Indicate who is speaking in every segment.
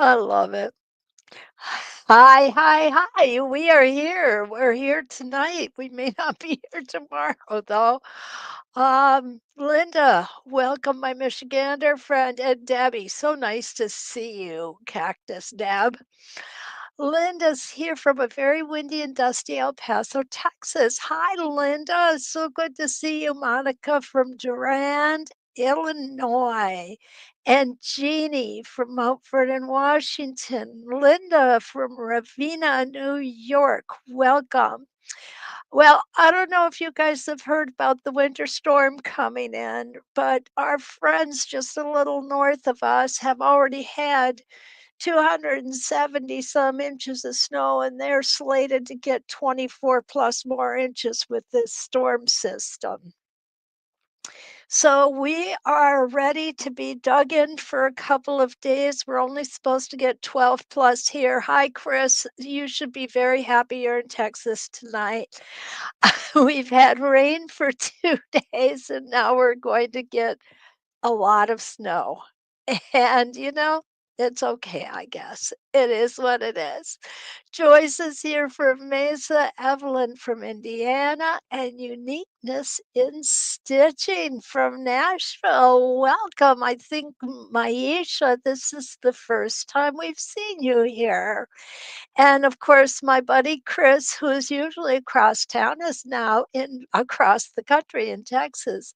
Speaker 1: I love it. Hi, hi, hi. We are here. We're here tonight. We may not be here tomorrow, though. Linda, welcome, my Michigander friend, and Debbie. So nice to see you, Cactus Deb. Linda's here from a very windy and dusty El Paso, Texas. Hi, Linda. So good to see you. Monica from Durand, Illinois. And Jeannie from Mount Vernon, Washington. Linda from Ravenna, New York. Welcome. Well, I don't know if you guys have heard about the winter storm coming in, but our friends just a little north of us have already had 270 some inches of snow, and they're slated to get 24 plus more inches with this storm system. So we are ready to be dug in for a couple of days. We're only supposed to get 12 plus here. Hi, Chris. You should be very happy you're in Texas tonight. We've had rain for 2 days, and now we're going to get a lot of snow. And, it's okay, I guess. It is what it is. Joyce is here from Mesa, Evelyn from Indiana, and Uniqueness in Stitching from Nashville. Welcome. I think, Maisha, this is the first time we've seen you here. And of course, my buddy Chris, who is usually across town, is now in across the country in Texas.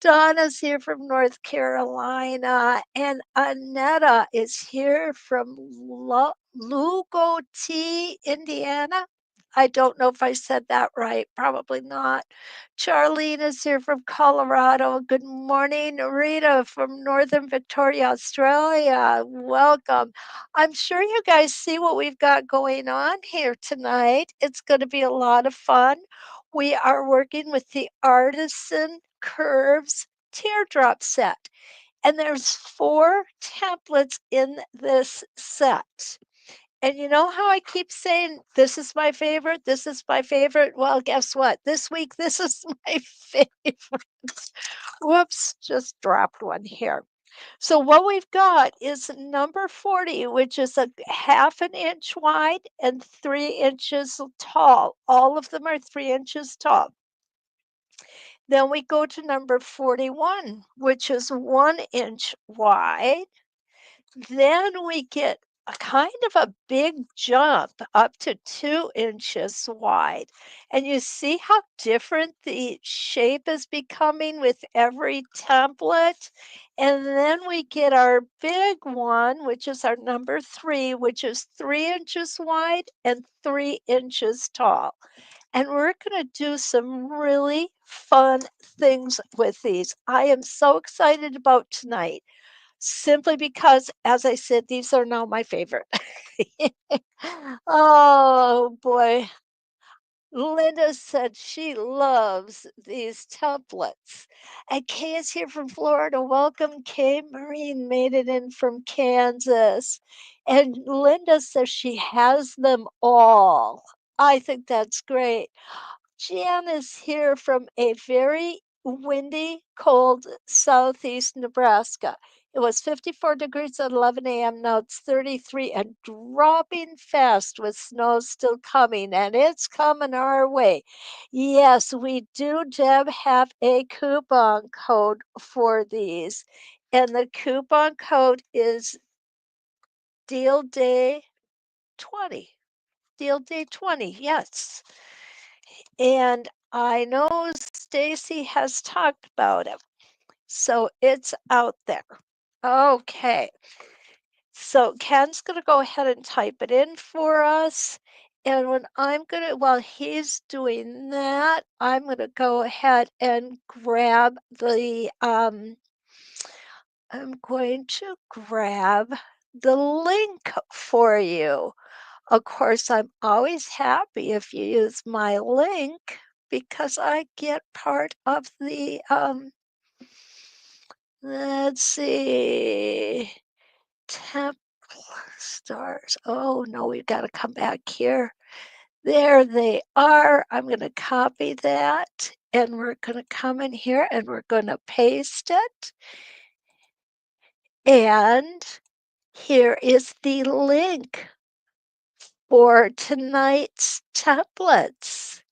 Speaker 1: Donna's here from North Carolina, and Annetta is here from Lugo T, Indiana. I don't know if I said that right, probably not. Charlene is here from Colorado. Good morning. Rita from Northern Victoria, Australia. Welcome. I'm sure you guys see what we've got going on here tonight. It's going to be a lot of fun. We are working with the Artisan Curves Teardrop set, and there's 4 templates in this set. And you know how I keep saying, "This is my favorite, this is my favorite"? Well, guess what? This week, this is my favorite. Whoops, just dropped one here. So what we've got is number 40, which is a half an inch wide and 3 inches tall. All of them are 3 inches tall. Then we go to number 41, which is 1 inch wide. Then we get a kind of a big jump up to 2 inches wide. And you see how different the shape is becoming with every template? And then we get our big one, which is our number 3, which is 3 inches wide and 3 inches tall. And we're going to do some really fun things with these. I am so excited about tonight. Simply because, as I said, these are now my favorite. Oh, boy. Linda said she loves these templates. And Kay is here from Florida. Welcome, Kay. Marine made it in from Kansas. And Linda says she has them all. I think that's great. Jan is here from a very windy, cold southeast Nebraska. It was 54 degrees at 11 a.m. Now it's 33 and dropping fast with snow still coming, and it's coming our way. Yes, we do, Deb, have a coupon code for these, and the coupon code is Deal Day 20. Deal Day 20, yes. And I know Stacy has talked about it, so it's out there. Okay, so Ken's gonna go ahead and type it in for us. And while he's doing that, I'm gonna go ahead and I'm going to grab the link for you. Of course, I'm always happy if you use my link because I get part of let's see, Templar stars. Oh no, we've got to come back here. There they are. I'm going to copy that and we're going to come in here and we're going to paste it. And Here is the link for tonight's templates.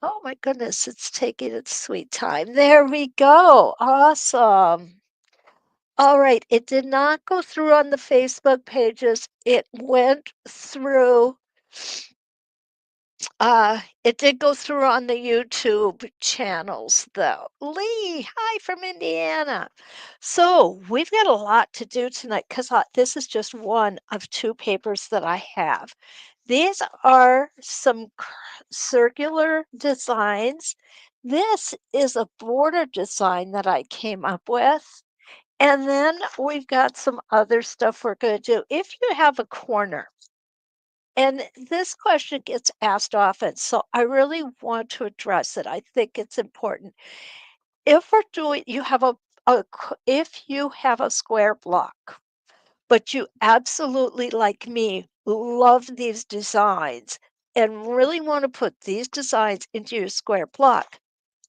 Speaker 1: Oh my goodness, it's taking its sweet time. There we go. Awesome. All right, it did not go through on the Facebook pages. It went through it did go through on the YouTube channels, though. Lee, hi from Indiana. So we've got a lot to do tonight because this is just one of two papers that I have. These are some circular designs. This is a border design that I came up with. And then we've got some other stuff we're going to do. If you have a corner, and this question gets asked often, so I really want to address it. I think it's important. If we're doing, you have if you have a square block, but you absolutely, like me, love these designs and really want to put these designs into your square block,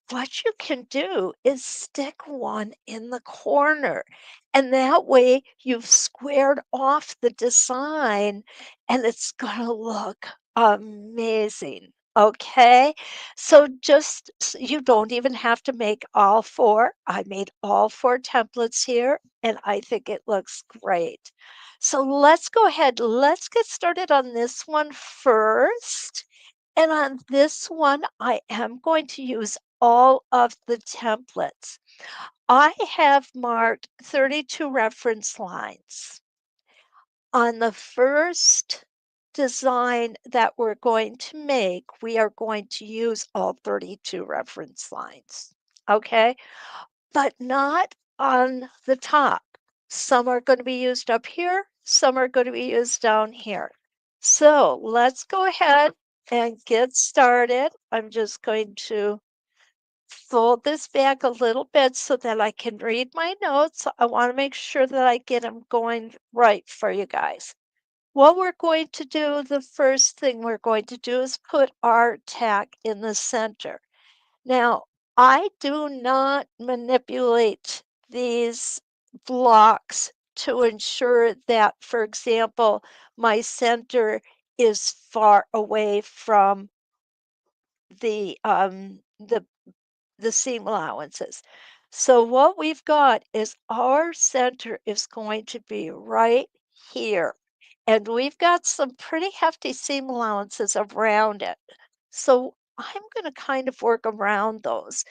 Speaker 1: what you can do is stick one in the corner, and that way you've squared off the design and it's gonna look amazing. Okay, so you don't even have to make all four. I made all four templates here and I think it looks great. So let's go ahead, let's get started on this one first. And on this one, I am going to use all of the templates. I have marked 32 reference lines. On the first design that we're going to make, we are going to use all 32 reference lines. Okay, but not on the top. Some are going to be used up here, some are going to be used down here. So let's go ahead and get started. I'm just going to fold this back a little bit so that I can read my notes. I want to make sure that I get them going right for you guys. What we're going to do, the first thing we're going to do is put our tack in the center. Now, I do not manipulate these blocks to ensure that, for example, my center is far away from the um the the seam allowances. So what we've got is our center is going to be right here. And we've got some pretty hefty seam allowances around it. So I'm going to kind of work around those.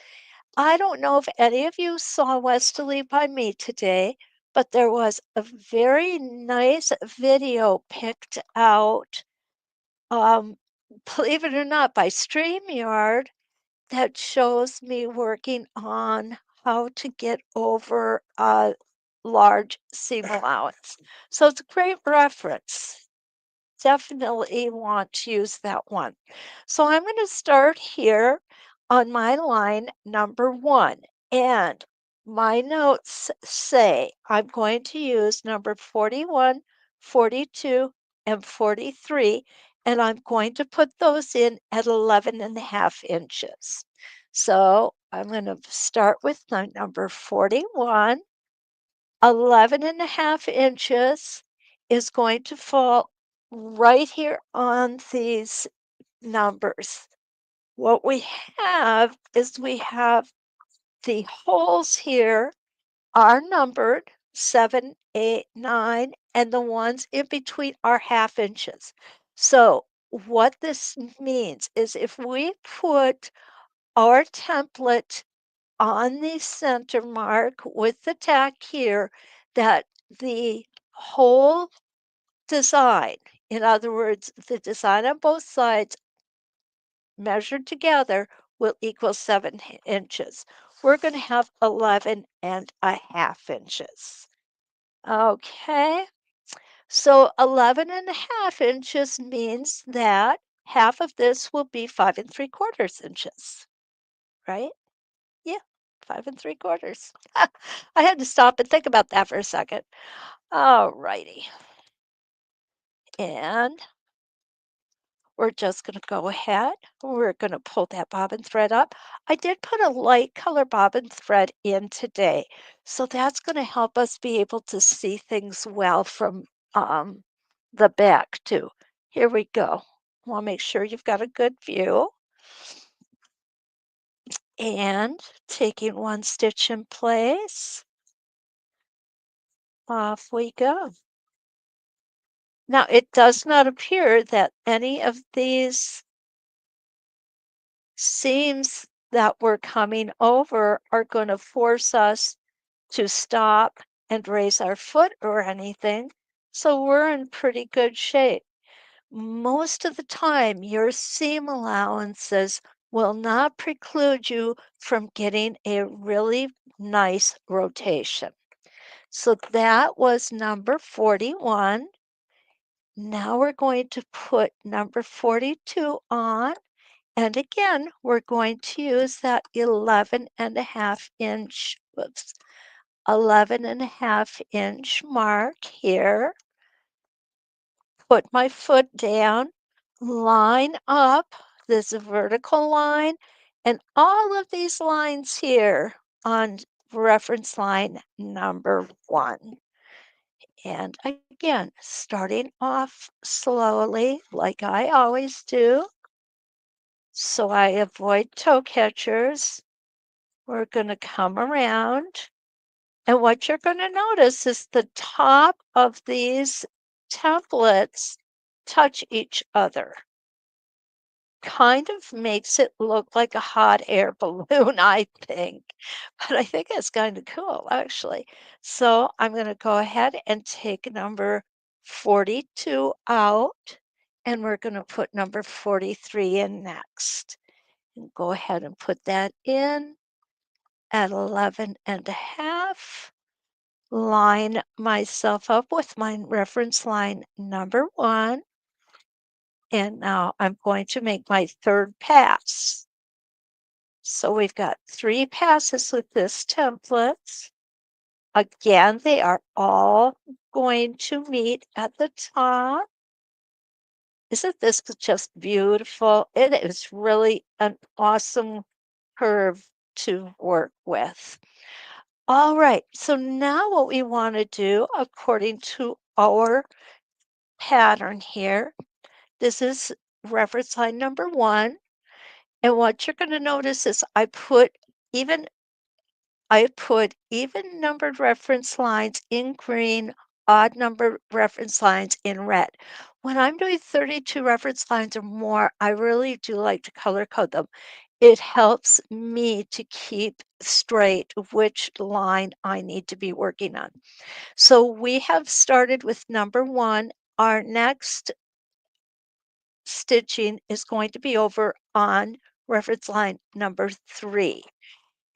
Speaker 1: I don't know if any of you saw Westerly by me today, but there was a very nice video picked out, um, believe it or not, by StreamYard that shows me working on how to get over a large seam allowance. So it's a great reference. Definitely want to use that one. So I'm going to start here on my line number 1. And my notes say I'm going to use number 41, 42, and 43, and I'm going to put those in at 11.5 inches. So I'm going to start with my number 41. 11.5 inches is going to fall right here on these numbers. What we have is we have the holes here are numbered 7, 8, 9, and the ones in between are half inches. So what this means is if we put our template on the center mark with the tack here, that the whole design, in other words, the design on both sides measured together will equal 7 inches. We're going to have 11.5 inches. Okay, so 11.5 inches means that half of this will be 5 3/4 inches, right? Yeah, 5 3/4. I had to stop and think about that for a second. All righty. And we're just going to go ahead. We're going to pull that bobbin thread up. I did put a light color bobbin thread in today, so that's going to help us be able to see things well from um, the back too. Here we go. Want to make sure you've got a good view. And taking one stitch in place, off we go. Now, it does not appear that any of these seams that we're coming over are going to force us to stop and raise our foot or anything. So we're in pretty good shape. Most of the time, your seam allowances will not preclude you from getting a really nice rotation. So that was number 41. Now we're going to put number 42 on. And again, we're going to use that 11.5 inch, whoops, 11.5 inch mark here. Put my foot down, line up this vertical line, and all of these lines here on reference line number 1. And again, starting off slowly, like I always do, so I avoid toe catchers. We're going to come around, and what you're going to notice is the top of these templates touch each other. Kind of makes it look like a hot air balloon, I think. But I think it's kind of cool, actually. So I'm going to go ahead and take number 42 out, and we're going to put number 43 in next. And go ahead and put that in at 11.5. Line myself up with my reference line number 1. And now I'm going to make my third pass. So we've got 3 passes with this template. Again, they are all going to meet at the top. Isn't this just beautiful? It is really an awesome curve to work with. All right, so now what we want to do according to our pattern here, this is reference line number 1. And what you're going to notice is even I put even numbered reference lines in green, odd numbered reference lines in red. When I'm doing 32 reference lines or more, I really do like to color code them. It helps me to keep straight which line I need to be working on. So we have started with number 1. Our next stitching is going to be over on reference line number 3.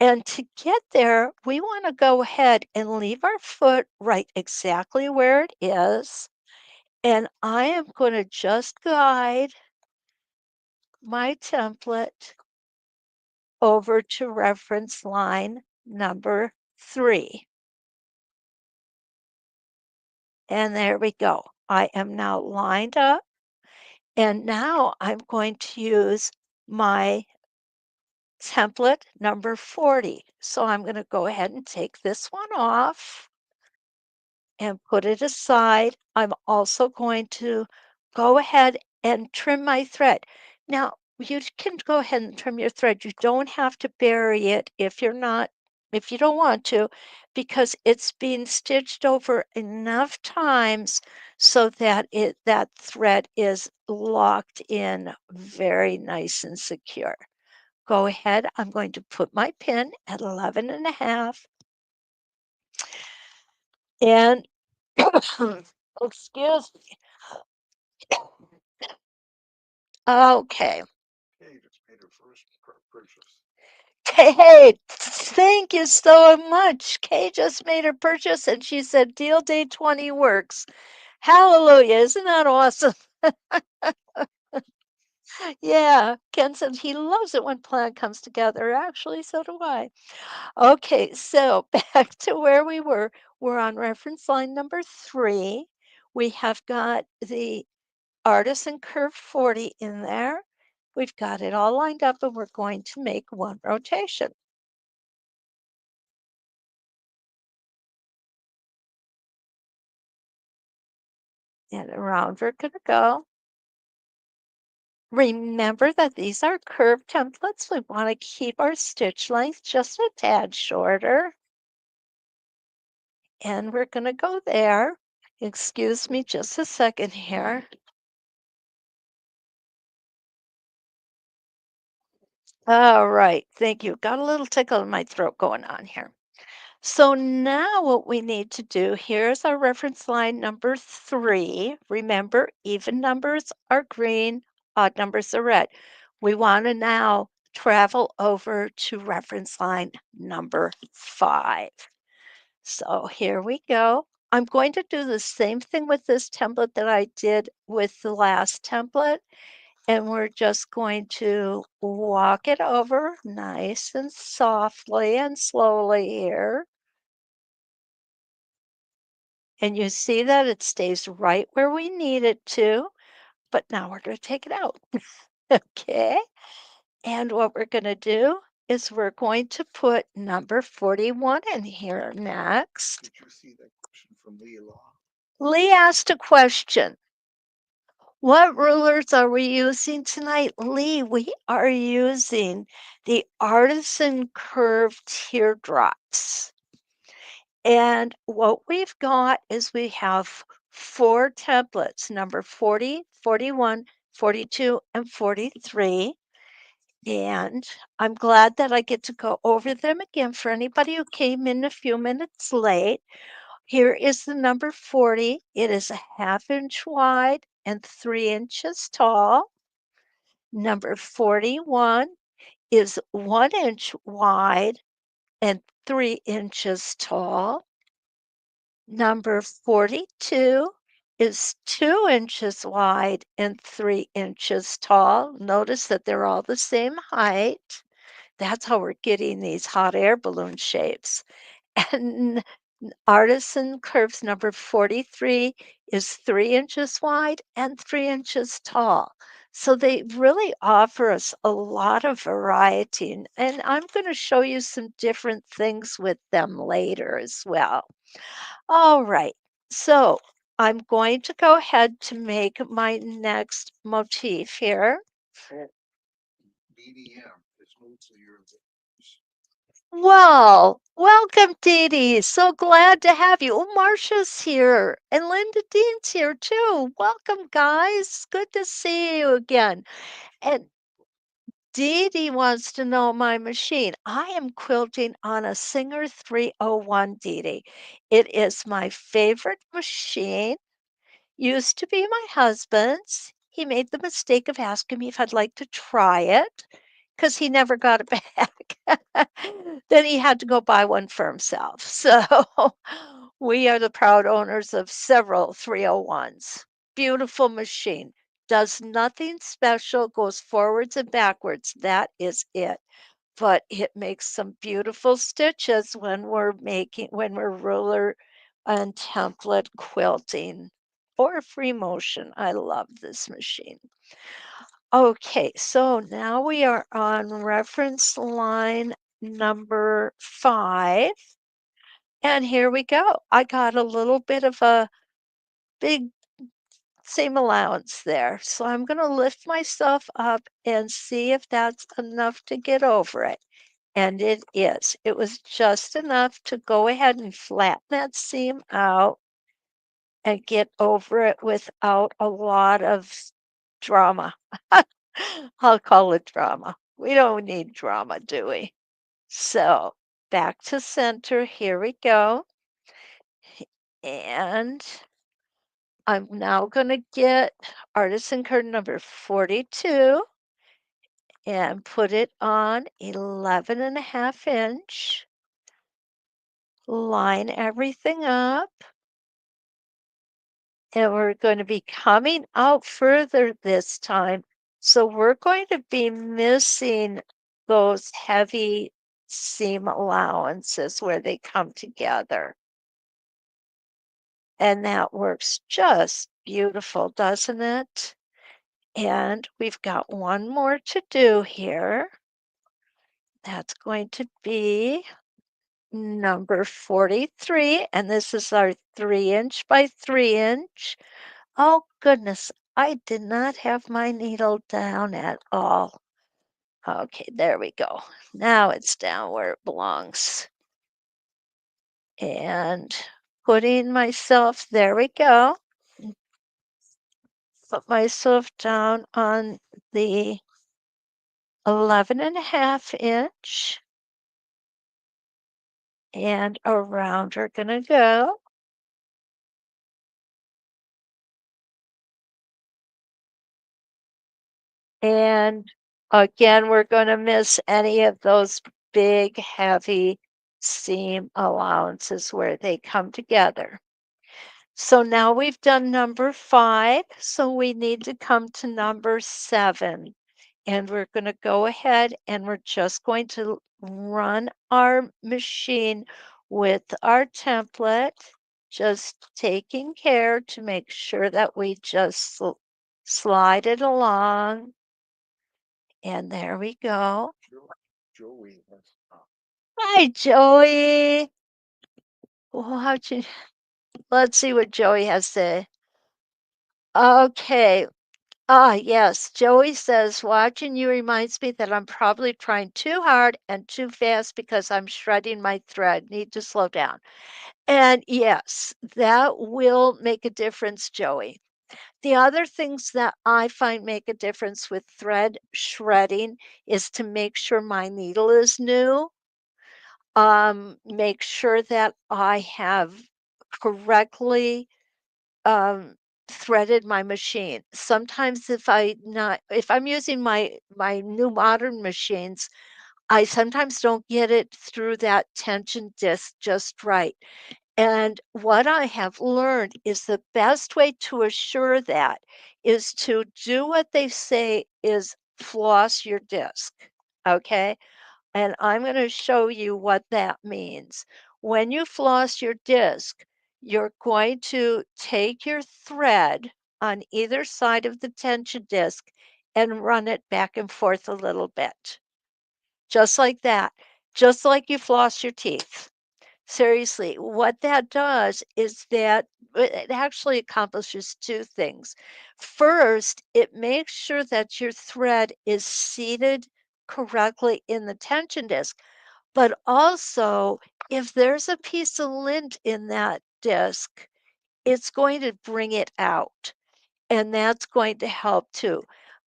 Speaker 1: And to get there, we want to go ahead and leave our foot right exactly where it is. And I am going to just guide my template over to reference line number 3. And there we go. I am now lined up. And now I'm going to use my template number 40. So I'm going to go ahead and take this one off and put it aside. I'm also going to go ahead and trim my thread. Now, you can go ahead and trim your thread. You don't have to bury it if you don't want to, because it's being stitched over enough times so that that thread is locked in very nice and secure. Go ahead. I'm going to put my pin at 11.5, and excuse me. Okay. Hey, thank you so much. Kay just made her purchase and she said deal day 20 works. Hallelujah. Isn't that awesome? Yeah. Ken said he loves it when plan comes together. Actually, so do I. Okay, so back to where we were. We're on reference line number 3. We have got the Artisan Curve 40 in there. We've got it all lined up and we're going to make one rotation. And around we're going to go. Remember that these are curved templates. We want to keep our stitch length just a tad shorter. And we're going to go there. Excuse me just a second here. All right, thank you. Got a little tickle in my throat going on here. So now what we need to do, here's our reference line number 3. Remember, even numbers are green, odd numbers are red. We want to now travel over to reference line number 5. So here we go. I'm going to do the same thing with this template that I did with the last template. And we're just going to walk it over nice and softly and slowly here. And you see that it stays right where we need it to, but now we're going to take it out. Okay. And what we're going to do is we're going to put number 41 in here next. Did you see that question from Lee Along? Lee asked a question. What rulers are we using tonight? Lee, we are using the Artisan Curve Teardrops. And what we've got is we have 4 templates, number 40, 41, 42, and 43. And I'm glad that I get to go over them again for anybody who came in a few minutes late. Here is the number 40. It is a 1/2 inch wide and 3 inches tall. Number 41 is 1 inch wide and 3 inches tall. Number 42 is 2 inches wide and 3 inches tall. Notice that they're all the same height. That's how we're getting these hot air balloon shapes. And Artisan Curves number 43 is 3 inches wide and 3 inches tall. So they really offer us a lot of variety. And I'm going to show you some different things with them later as well. All right. So I'm going to go ahead to make my next motif here. BDM is mostly your. Well, welcome, Dee Dee. So glad to have you. Oh, Marcia's here, and Linda Dean's here too. Welcome, guys. Good to see you again. And Dee Dee wants to know my machine. I am quilting on a Singer 301, Dee Dee. It is my favorite machine. Used to be my husband's. He made the mistake of asking me if I'd like to try it because he never got it back. Then he had to go buy one for himself. So we are the proud owners of several 301s. Beautiful machine. Does nothing special, goes forwards and backwards. That is it. But it makes some beautiful stitches when we're ruler and template quilting or free motion. I love this machine. Okay, so now we are on reference line number 5. And here we go. I got a little bit of a big seam allowance there. So I'm going to lift myself up and see if that's enough to get over it. And it is. It was just enough to go ahead and flatten that seam out and get over it without a lot of drama. I'll call it drama. We don't need drama, do we? So back to center. Here we go. And I'm now going to get Artisan Curve number 42 and put it on 11.5 inch. Line everything up. And we're going to be coming out further this time. So we're going to be missing those heavy seam allowances where they come together. And that works just beautiful, doesn't it? And we've got one more to do here. That's going to be number 43, and this is our 3" by 3". Oh goodness, I did not have my needle down at all. Okay, there we go. Now it's down where it belongs. And putting myself, there we go. Put myself down on the 11.5" and around we're gonna go. And again, we're gonna miss any of those big, heavy seam allowances where they come together. So now we've done number 5, so we need to come to number 7. And we're going to go ahead and we're just going to run our machine with our template, just taking care to make sure that we just slide it along. And there we go. Hi, Joey. Well, let's see what Joey has to say. Okay. Ah, yes. Joey says, watching you reminds me that I'm probably trying too hard and too fast because I'm shredding my thread. Need to slow down. And yes, that will make a difference, Joey. The other things that I find make a difference with thread shredding is to make sure my needle is new. Make sure that I have correctly um, threaded my machine. Sometimes if I'm using my new modern machines, I sometimes don't get it through that tension disc just right. And what I have learned is the best way to assure that is to do what they say is floss your disc. Okay? And I'm going to show you what that means. When you floss your disc, you're going to take your thread on either side of the tension disc and run it back and forth a little bit. Just like that. Just like you floss your teeth. Seriously, what that does is that it actually accomplishes two things. First, it makes sure that your thread is seated correctly in the tension disc, but also, if there's a piece of lint in that disc, it's going to bring it out, and that's going to help too.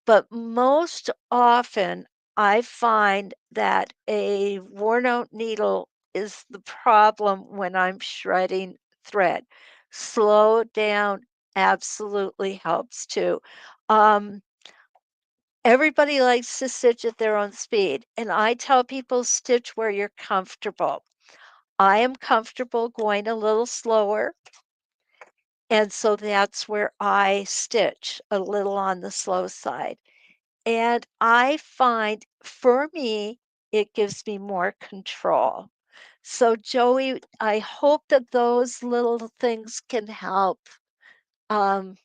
Speaker 1: But most often, I find that a worn out needle is the problem when I'm shredding thread. Slow down absolutely helps too. Um, Everybody likes to stitch at their own speed, and I tell people stitch where you're comfortable. I am comfortable going a little slower, and so that's where I stitch a little on the slow side. And I find for me, it gives me more control. So, Joey, I hope that those little things um,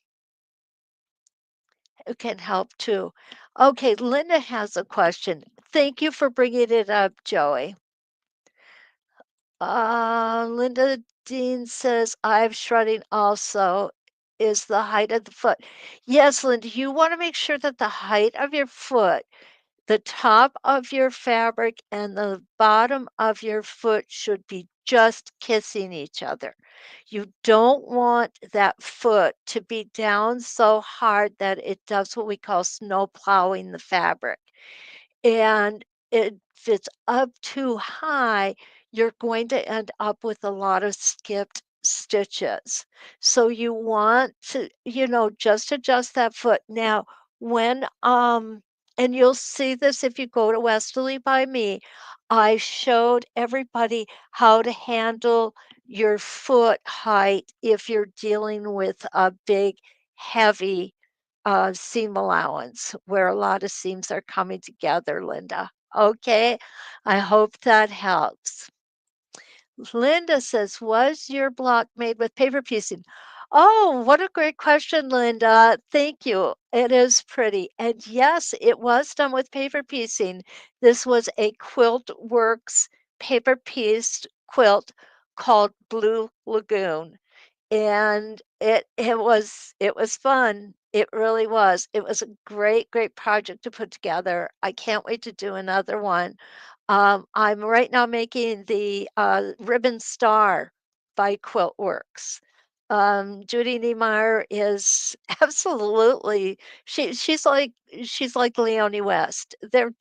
Speaker 1: can help too. Okay, Linda has a question. Thank you for bringing it up, Joey. Linda Dean says, I'm shredding also. Is the height of the foot. Yes, Linda, you want to make sure that the height of your foot, the top of your fabric, and the bottom of your foot should be just kissing each other. You don't want that foot to be down so hard that it does what we call snow plowing the fabric. And if it's up too high, you're going to end up with a lot of skipped stitches. So you want to, just adjust that foot. Now, and you'll see this if you go to Westerly by me, I showed everybody how to handle your foot height if you're dealing with a big, heavy seam allowance where a lot of seams are coming together, Linda. Okay, I hope that helps. Linda says, was your block made with paper piecing? Oh, what a great question, Linda. Thank you. It is pretty. And yes, it was done with paper piecing. This was a Quilt Works paper pieced quilt called Blue Lagoon. And it was fun. It really was. It was a great, great project to put together. I can't wait to do another one. I'm right now making the ribbon star by Quilt Works. Judy Niemeyer is absolutely she's like Leonie West. They're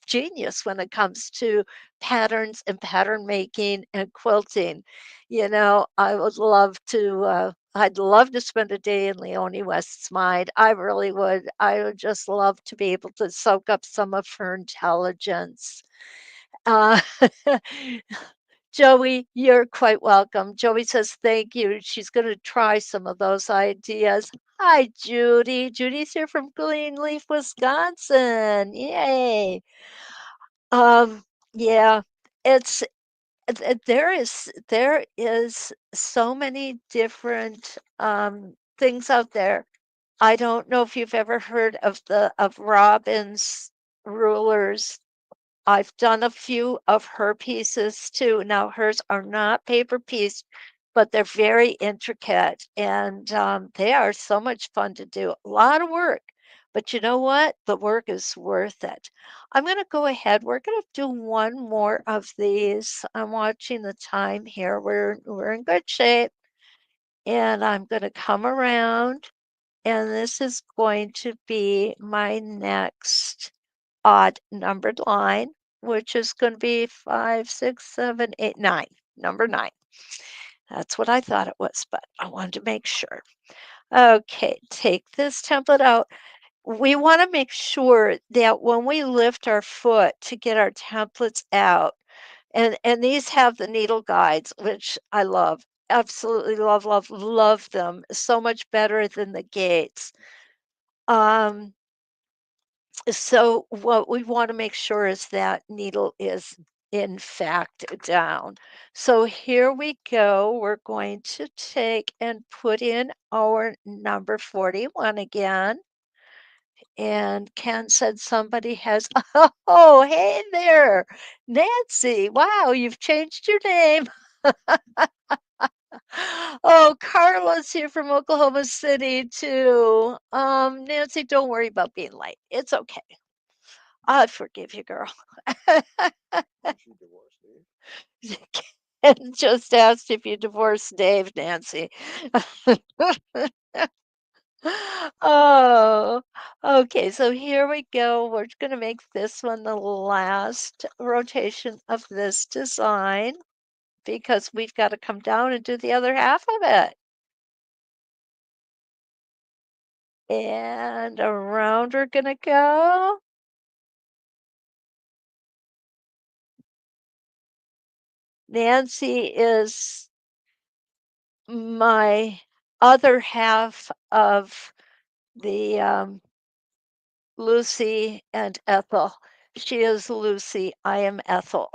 Speaker 1: genius when it comes to patterns and pattern making and quilting. I'd love to spend a day in Leonie West's mind. I really would. I would just love to be able to soak up some of her intelligence. Uh, Joey, you're quite welcome. Joey says thank you. She's going to try some of those ideas. Hi, Judy. Judy's here from Greenleaf, Wisconsin. Yay. Um, yeah, it's there is so many different things out there. I don't know if you've ever heard of Robin's rulers. I've done a few of her pieces too. Now hers are not paper pieced, but they're very intricate and they are so much fun to do. A lot of work, but you know what? The work is worth it. I'm going to go ahead. We're going to do one more of these. I'm watching the time here. We're in good shape, and I'm going to come around, and this is going to be my next odd numbered line, which is going to be 5, 6, 7, 8, 9. Number 9. That's what I thought it was, but I wanted to make sure. Okay, take this template out. We want to make sure that when we lift our foot to get our templates out, and these have the needle guides, which I love. Absolutely love, love, love them. So much better than the gates. Um, So what we want to make sure is that needle is in fact down. So here we go. We're going to take and put in our number 41 again. And Ken said somebody has, oh, hey there, Nancy. Wow, you've changed your name. Oh, Carla's here from Oklahoma City too. Nancy, don't worry about being late. It's okay. I forgive you, girl. Ken just asked if you divorced Dave, Nancy. Oh, okay. So here we go. We're going to make this one the last rotation of this design because we've got to come down and do the other half of it. And around we're going to go. Nancy is my other half of the Lucy and Ethel. She is Lucy, I am Ethel.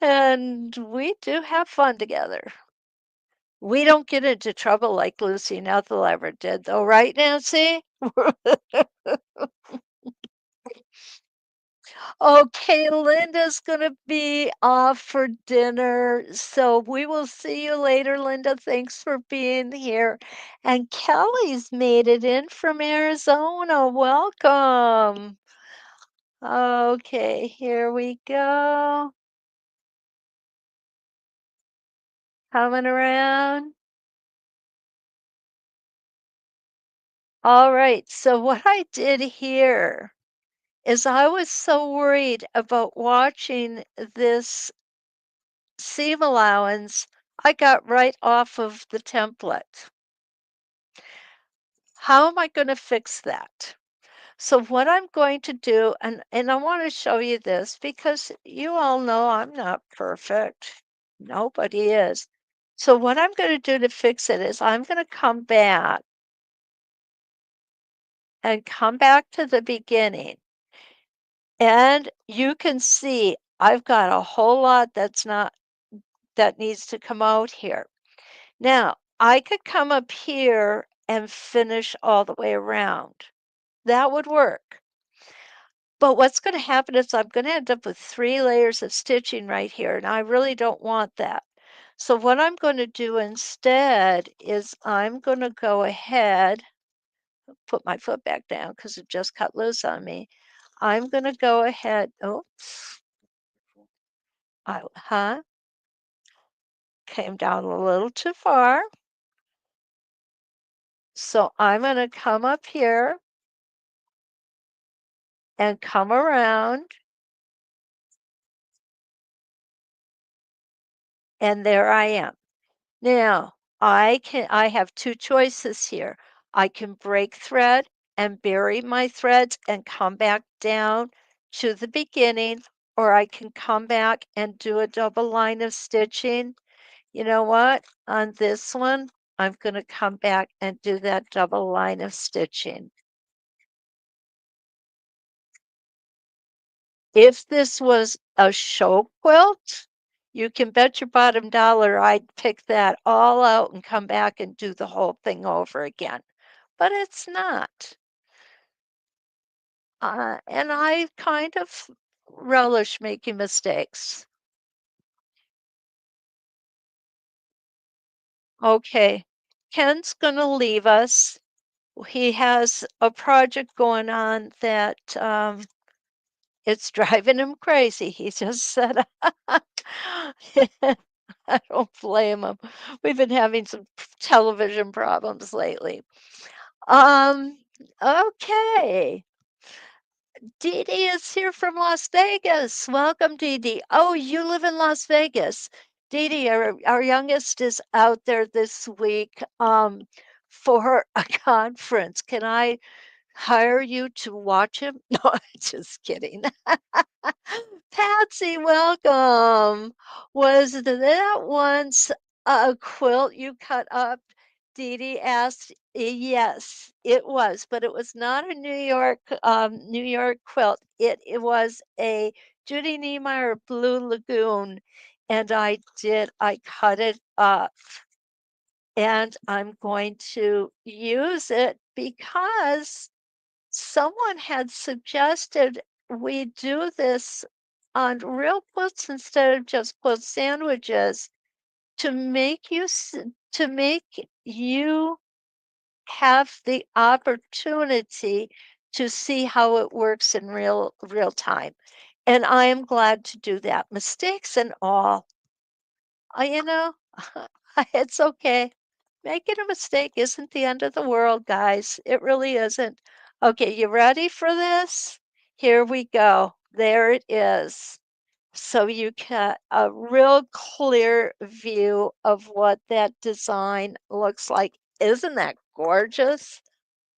Speaker 1: And we do have fun together. We don't get into trouble like Lucy and Ethel ever did, though, right, Nancy? Okay, Linda's gonna be off for dinner, so we will see you later, Linda. Thanks for being here. And Kelly's made it in from Arizona. Welcome. Okay, here we go. Coming around. All right, so what I did here is I was so worried about watching this seam allowance, I got right off of the template. How am I going to fix that? So what I'm going to do, and I want to show you this because you all know I'm not perfect. Nobody is. So what I'm going to do to fix it is I'm going to come back and come back to the beginning. And you can see I've got a whole lot that needs to come out here. Now, I could come up here and finish all the way around. That would work. But what's gonna happen is I'm gonna end up with 3 layers of stitching right here, and I really don't want that. So what I'm gonna do instead is I'm gonna go ahead, put my foot back down because it just cut loose on me. I'm gonna go ahead, oops, huh? Came down a little too far. So I'm gonna come up here and come around, and there I am. Now, I have 2 choices here. I can break thread and bury my threads and come back down to the beginning, or I can come back and do a double line of stitching. You know what? On this one, I'm gonna come back and do that double line of stitching. If this was a show quilt, you can bet your bottom dollar I'd pick that all out and come back and do the whole thing over again. But it's not. And I kind of relish making mistakes. Okay, Ken's gonna leave us. He has a project going on that it's driving him crazy. He just said, I don't blame him. We've been having some television problems lately. Um, okay. Dee Dee is here from Las Vegas. Welcome, Dee Dee. Oh, you live in Las Vegas. Dee Dee, our youngest is out there this week for a conference. Can I hire you to watch him? No, just kidding. Patsy, welcome. Was that once a quilt you cut up? Dee Dee asked. Yes, it was, but it was not a New York quilt. It was a Judy Niemeyer Blue Lagoon, and I cut it up, and I'm going to use it because someone had suggested we do this on real quilts instead of just quilt sandwiches to make to make you have the opportunity to see how it works in real time. And I am glad to do that. Mistakes and all. You know, it's okay. Making a mistake isn't the end of the world, guys. It really isn't. Okay, you ready for this? Here we go. There it is. So you get a real clear view of what that design looks like. Isn't that gorgeous?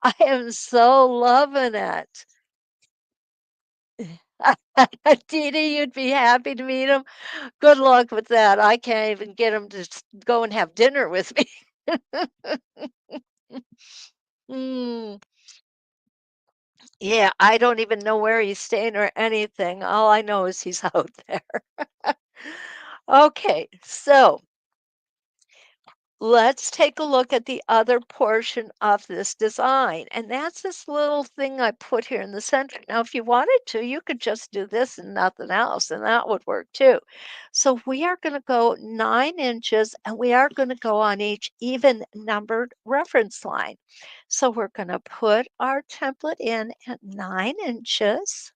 Speaker 1: I am so loving it. Didi, you'd be happy to meet him. Good luck with that. I can't even get him to go and have dinner with me. Mm, yeah, I don't even know where he's staying or anything. All I know is he's out there. Okay, so let's take a look at the other portion of this design, and that's this little thing I put here in the center. Now, if you wanted to, you could just do this and nothing else, and that would work too. So we are going to go 9 inches, and we are going to go on each even numbered reference line. So we're going to put our template in at 9 inches.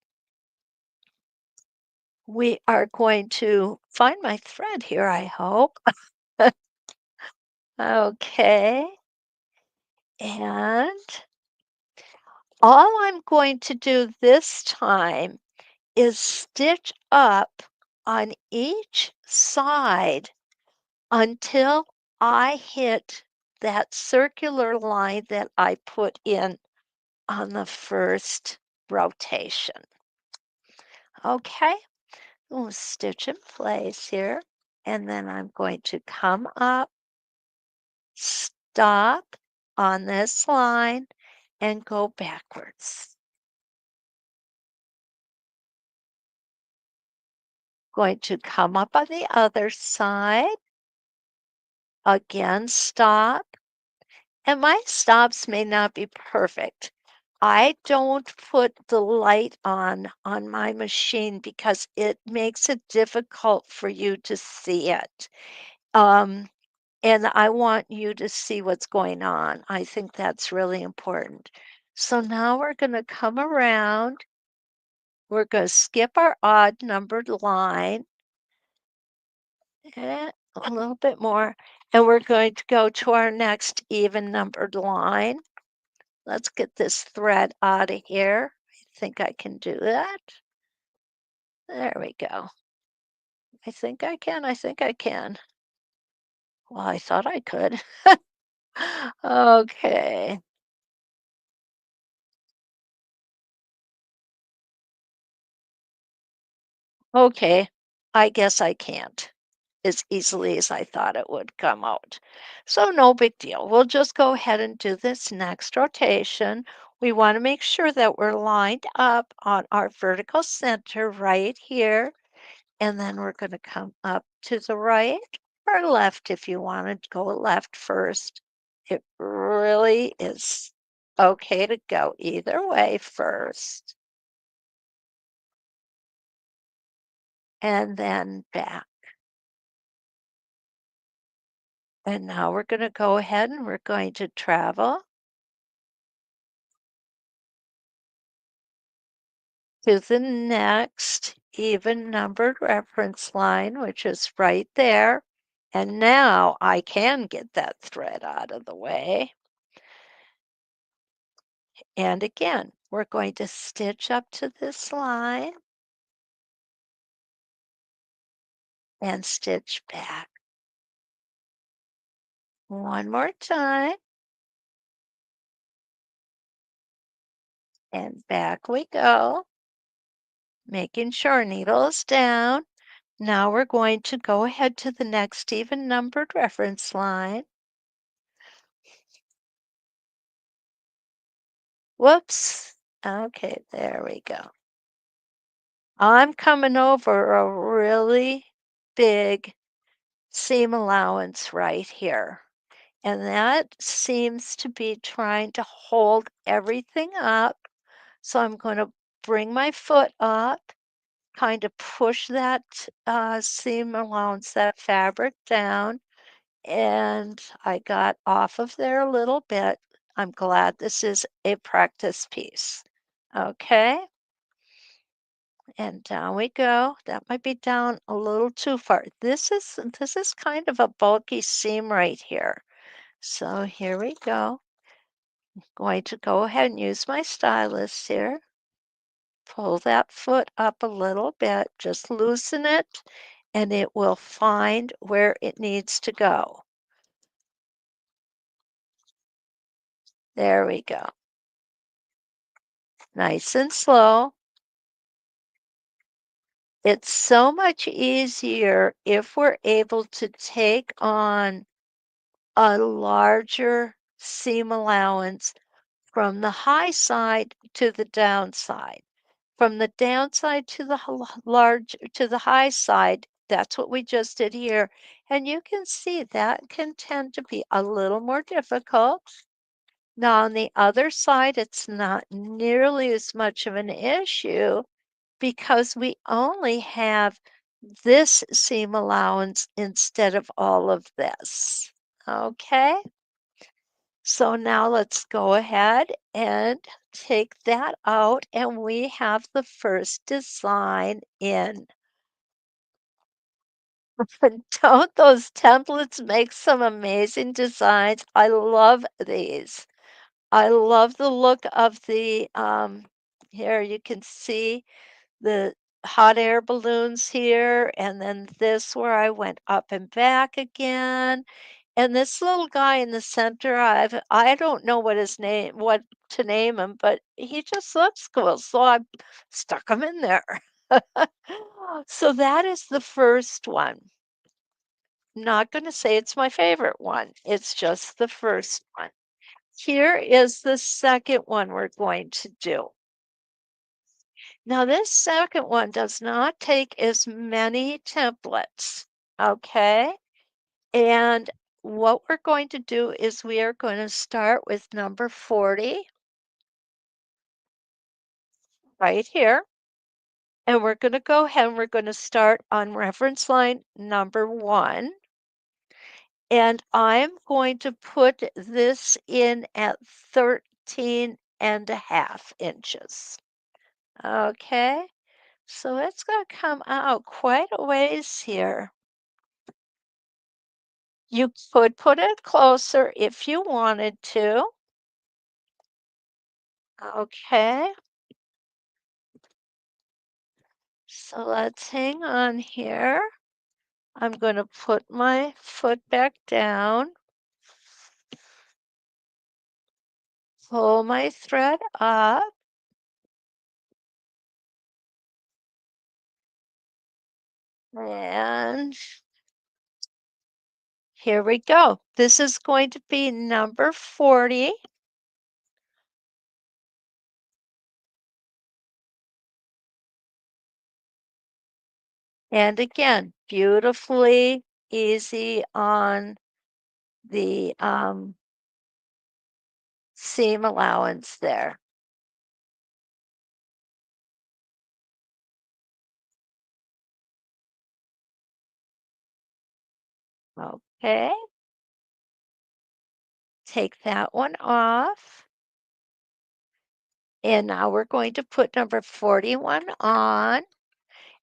Speaker 1: We are going to find my thread here, I hope. Okay. And all I'm going to do this time is stitch up on each side until I hit that circular line that I put in on the first rotation. Okay, we'll stitch in place here, and then I'm going to come up, stop on this line, and go backwards. Going to come up on the other side, Again, stop. And my stops may not be perfect. I don't put the light on my machine because it makes it difficult for you to see it. Um, and I want you to see what's going on. I think that's really important. So now we're going to come around. We're going to skip our odd numbered line a little bit more, and we're going to go to our next even numbered line. Let's get this thread out of here. I think I can do that. There we go. I think I can. I think I can. Well, I thought I could. Okay. Okay. I guess I can't as easily as I thought it would come out. So no big deal. We'll just go ahead and do this next rotation. We want to make sure that we're lined up on our vertical center right here. And then we're going to come up to the right or left if you want to go left first. It really is okay to go either way first and then back. And now we're going to go ahead and we're going to travel to the next even numbered reference line, which is right there. And now I can get that thread out of the way. And again, we're going to stitch up to this line and stitch back. One more time and back we go, making sure our needle is down. Now we're going to go ahead to the next even numbered reference line. Whoops. Okay, there we go. I'm coming over a really big seam allowance right here. And that seems to be trying to hold everything up. So I'm going to bring my foot up, kind of push that seam allowance, that fabric down, and I got off of there a little bit. I'm glad this is a practice piece. Okay, and down we go. That might be down a little too far. This is kind of a bulky seam right here. So here we go. Going to go ahead and use my stylus here. Pull that foot up a little bit, just loosen it, and it will find where it needs to go. There we go. Nice and slow. It's so much easier if we're able to take on a larger seam allowance from the high side to the downside. From the downside to the large to the high side, that's what we just did here. And you can see that can tend to be a little more difficult. Now, on the other side, it's not nearly as much of an issue because we only have this seam allowance instead of all of this. Okay? So now let's go ahead and take that out and we have the first design in. Don't those templates make some amazing designs? I love these. I love the look of the, here you can see the hot air balloons here, and then this where I went up and back again. And this little guy in the center, I don't know what to name him, but he just looks cool, so I stuck him in there. So that is the first one. Not going to say it's my favorite one. It's just the first one. Here is the second one we're going to do. Now, this second one does not take as many templates, okay? And what we're going to do is we are going to start with number 40 right here. And we're going to go ahead and we're going to start on reference line number 1. And I'm going to put this in at 13.5 inches. Okay, so it's going to come out quite a ways here. You could put it closer if you wanted to. Okay, so let's hang on here. I'm going to put my foot back down, pull my thread up, and here we go. This is going to be number 40. And again, beautifully easy on the seam allowance there. Okay, take that one off. And now we're going to put number 41 on.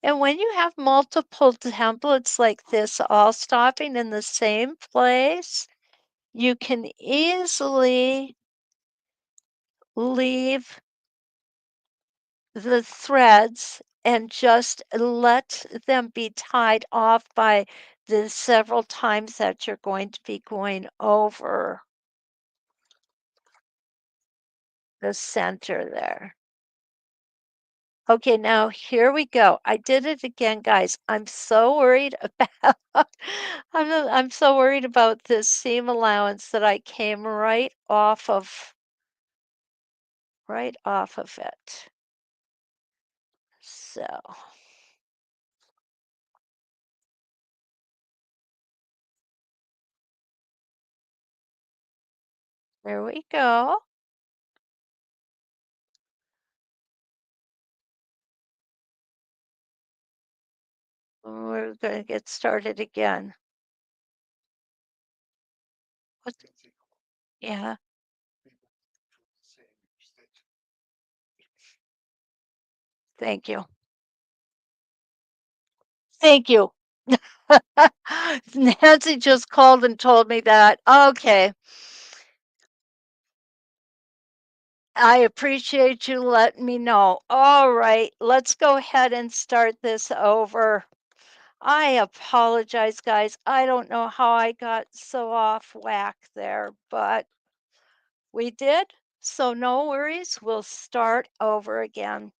Speaker 1: And when you have multiple templates like this, all stopping in the same place, you can easily leave the threads and just let them be tied off by the several times that you're going to be going over the center there. Okay, now here we go. I did it again, guys. I'm so worried about I'm so worried about this seam allowance that I came right off of it. So there we go. We're gonna get started again. What? Yeah, thank you. Thank you. Nancy just called and told me that. Okay. I appreciate you letting me know. All right, let's go ahead and start this over. I apologize, guys. I don't know how I got so off whack there, but we did. So no worries. We'll start over again.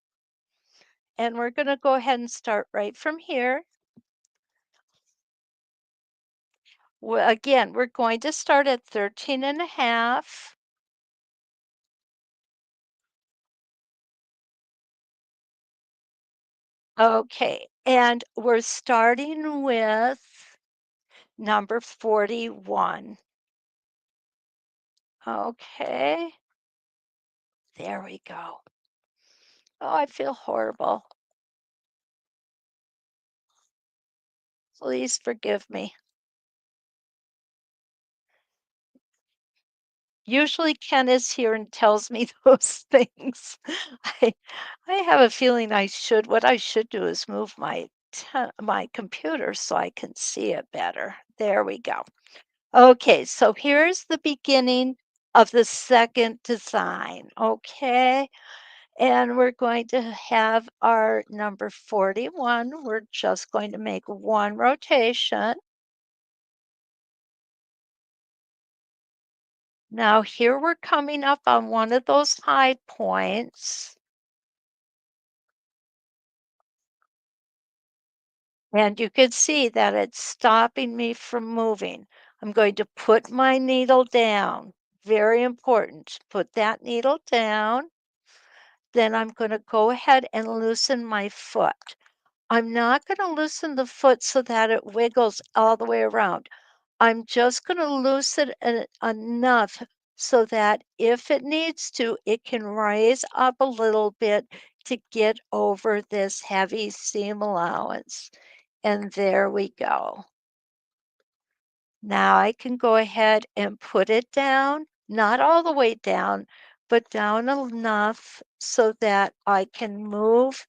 Speaker 1: And we're going to go ahead and start right from here. Well, again, we're going to start at 13.5. Okay, and we're starting with number 41. Okay, there we go. Oh, I feel horrible. Please forgive me. Usually Ken is here and tells me those things. I I have a feeling what I should do is move my computer so I can see it better. There we go. Okay, so here's the beginning of the second design. Okay, and we're going to have our number 41. We're just going to make one rotation. Now here we're coming up on one of those high points, and you can see that it's stopping me from moving. I'm going to put my needle down. Very important. Put that needle down. Then I'm going to go ahead and loosen my foot. I'm not going to loosen the foot so that it wiggles all the way around. I'm just going to loosen it enough so that if it needs to, it can raise up a little bit to get over this heavy seam allowance. And there we go. Now I can go ahead and put it down, not all the way down, but down enough so that I can move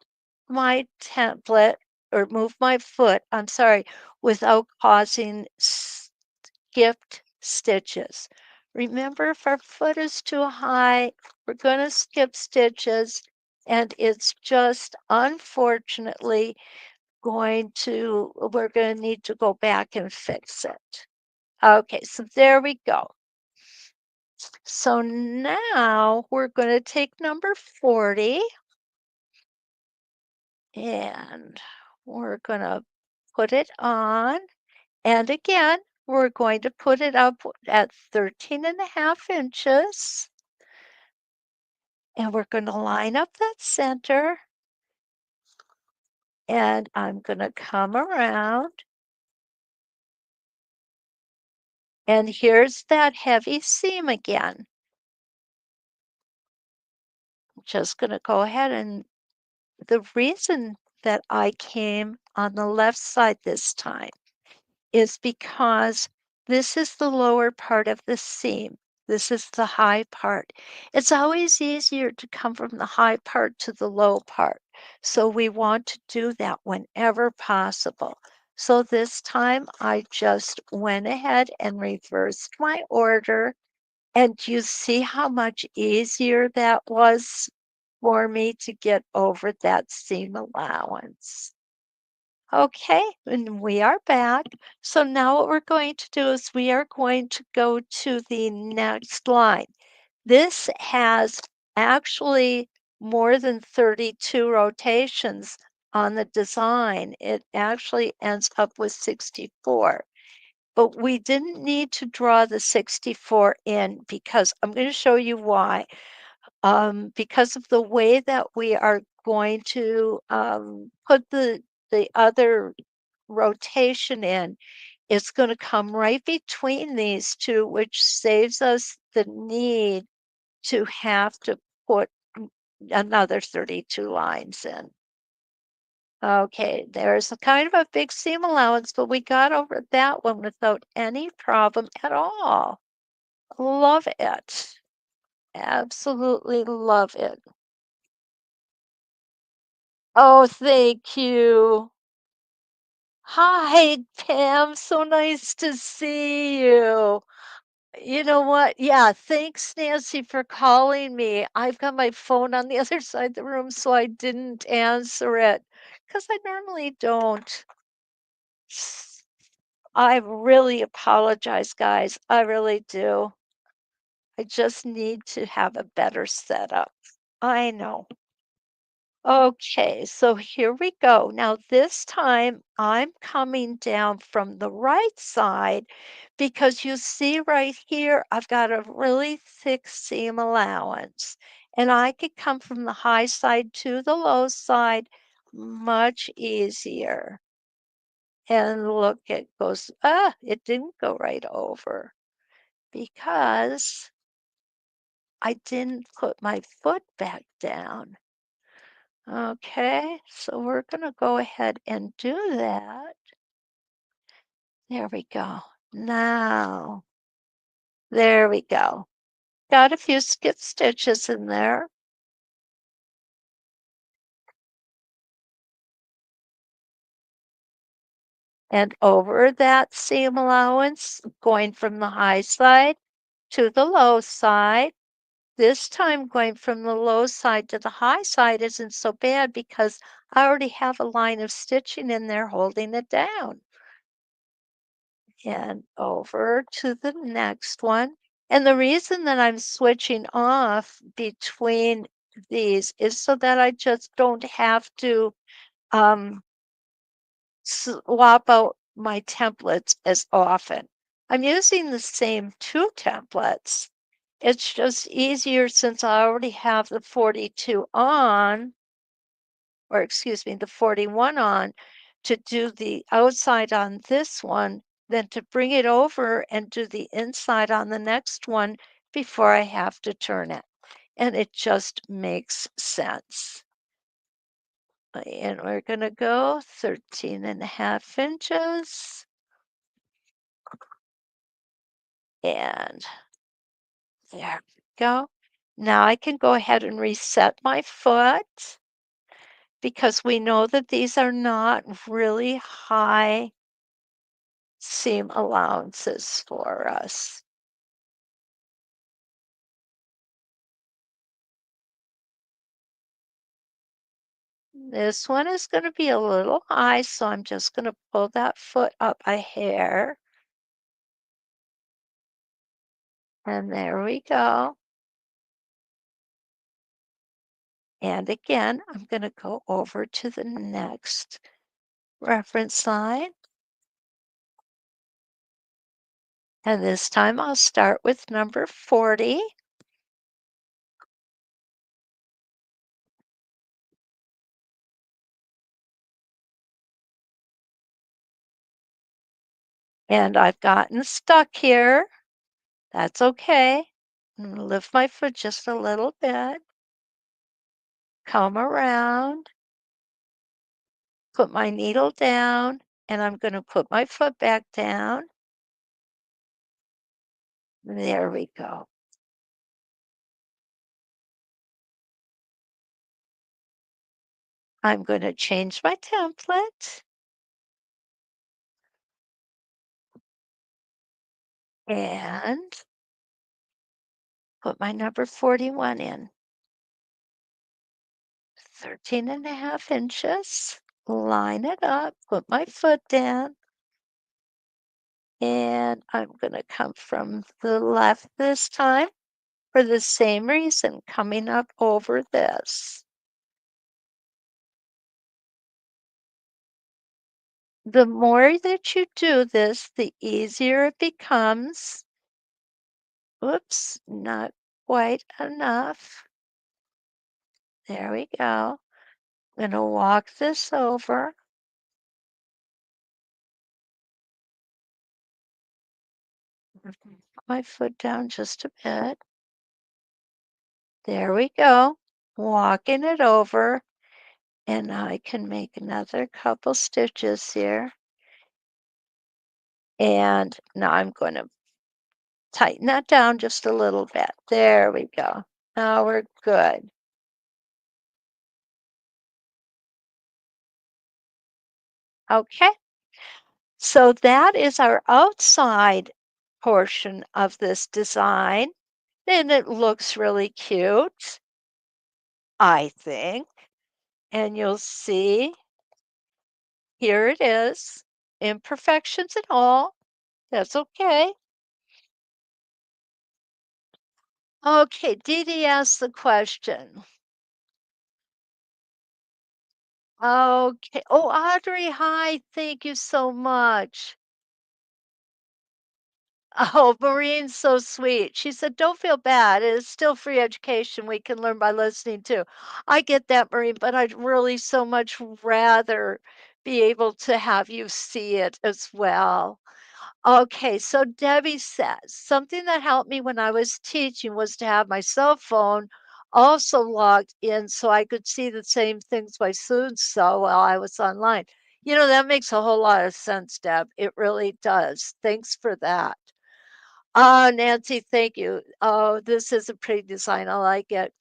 Speaker 1: my template or move my foot, I'm sorry, without causing skipped stitches. Remember, if our foot is too high, we're going to skip stitches, and it's just unfortunately we're going to need to go back and fix it. Okay, so there we go. So now we're going to take number 40 and we're going to put it on. And again, we're going to put it up at 13.5 inches. And we're going to line up that center. And I'm going to come around. And here's that heavy seam again. I'm just going to go ahead and the reason that I came on the left side this time is because this is the lower part of the seam. This is the high part. It's always easier to come from the high part to the low part. So we want to do that whenever possible. So this time I just went ahead and reversed my order. And you see how much easier that was for me to get over that seam allowance. Okay, and we are back. So now what we're going to do is we are going to go to the next line. This has actually more than 32 rotations on the design. It actually ends up with 64. But we didn't need to draw the 64 in because I'm going to show you why. Because of the way that we are going to put the other rotation in, it's going to come right between these two, which saves us the need to have to put another 32 lines in. Okay, there's a kind of a big seam allowance, but we got over that one without any problem at all. Love it. Absolutely love it. Oh, thank you. Hi, Pam. So nice to see you. You know what? Yeah, thanks, Nancy, for calling me. I've got my phone on the other side of the room, so I didn't answer it because I normally don't. S- I really apologize, guys. I really do. I just need to have a better setup. I know. Okay, so here we go. Now this time I'm coming down from the right side because you see right here, I've got a really thick seam allowance. And I could come from the high side to the low side much easier. And look, it goes, it didn't go right over because I didn't put my foot back down. Okay, so we're going to go ahead and do that. There we go. Now, there we go. Got a few skip stitches in there. And over that seam allowance, going from the high side to the low side. This time going from the low side to the high side isn't so bad because I already have a line of stitching in there holding it down. And over to the next one. And the reason that I'm switching off between these is so that I just don't have to um, swap out my templates as often. I'm using the same two templates. It's just easier since I already have the 42 on, or excuse me, the 41 on, to do the outside on this one than to bring it over and do the inside on the next one before I have to turn it. And it just makes sense. And we're going to go 13.5 inches. And there we go. Now I can go ahead and reset my foot because we know that these are not really high seam allowances for us. This one is going to be a little high, so I'm just going to pull that foot up a hair. And there we go. And again, I'm going to go over to the next reference line. And this time I'll start with number 40. And I've gotten stuck here. That's okay. I'm gonna lift my foot just a little bit, come around, put my needle down, and I'm gonna put my foot back down. There we go. I'm gonna change my template and put my number 41 in. 13.5 inches. Line it up, put my foot down, and I'm gonna come from the left this time for the same reason, coming up over this. The more that you do this, the easier it becomes. Oops, not quite enough. There we go. I'm gonna walk this over. Put my foot down just a bit. There we go. Walking it over, and I can make another couple stitches here. And now I'm going to tighten that down just a little bit. There we go. Now we're good. Okay. So that is our outside portion of this design. And it looks really cute, I think. And you'll see here it is. Imperfections and all. That's okay. Okay, Dee Dee asked the question. Okay. Oh, Audrey, hi. Thank you so much. Oh, Maureen's so sweet. She said, "Don't feel bad. It is still free education. We can learn by listening too." I get that, Maureen, but I'd really so much rather be able to have you see it as well. Okay, so Debbie says, something that helped me when I was teaching was to have my cell phone also logged in so I could see the same things my students saw while I was online. That makes a whole lot of sense, Deb. It really does. Thanks for that. Nancy, thank you. Oh, this is a pretty design. I like it.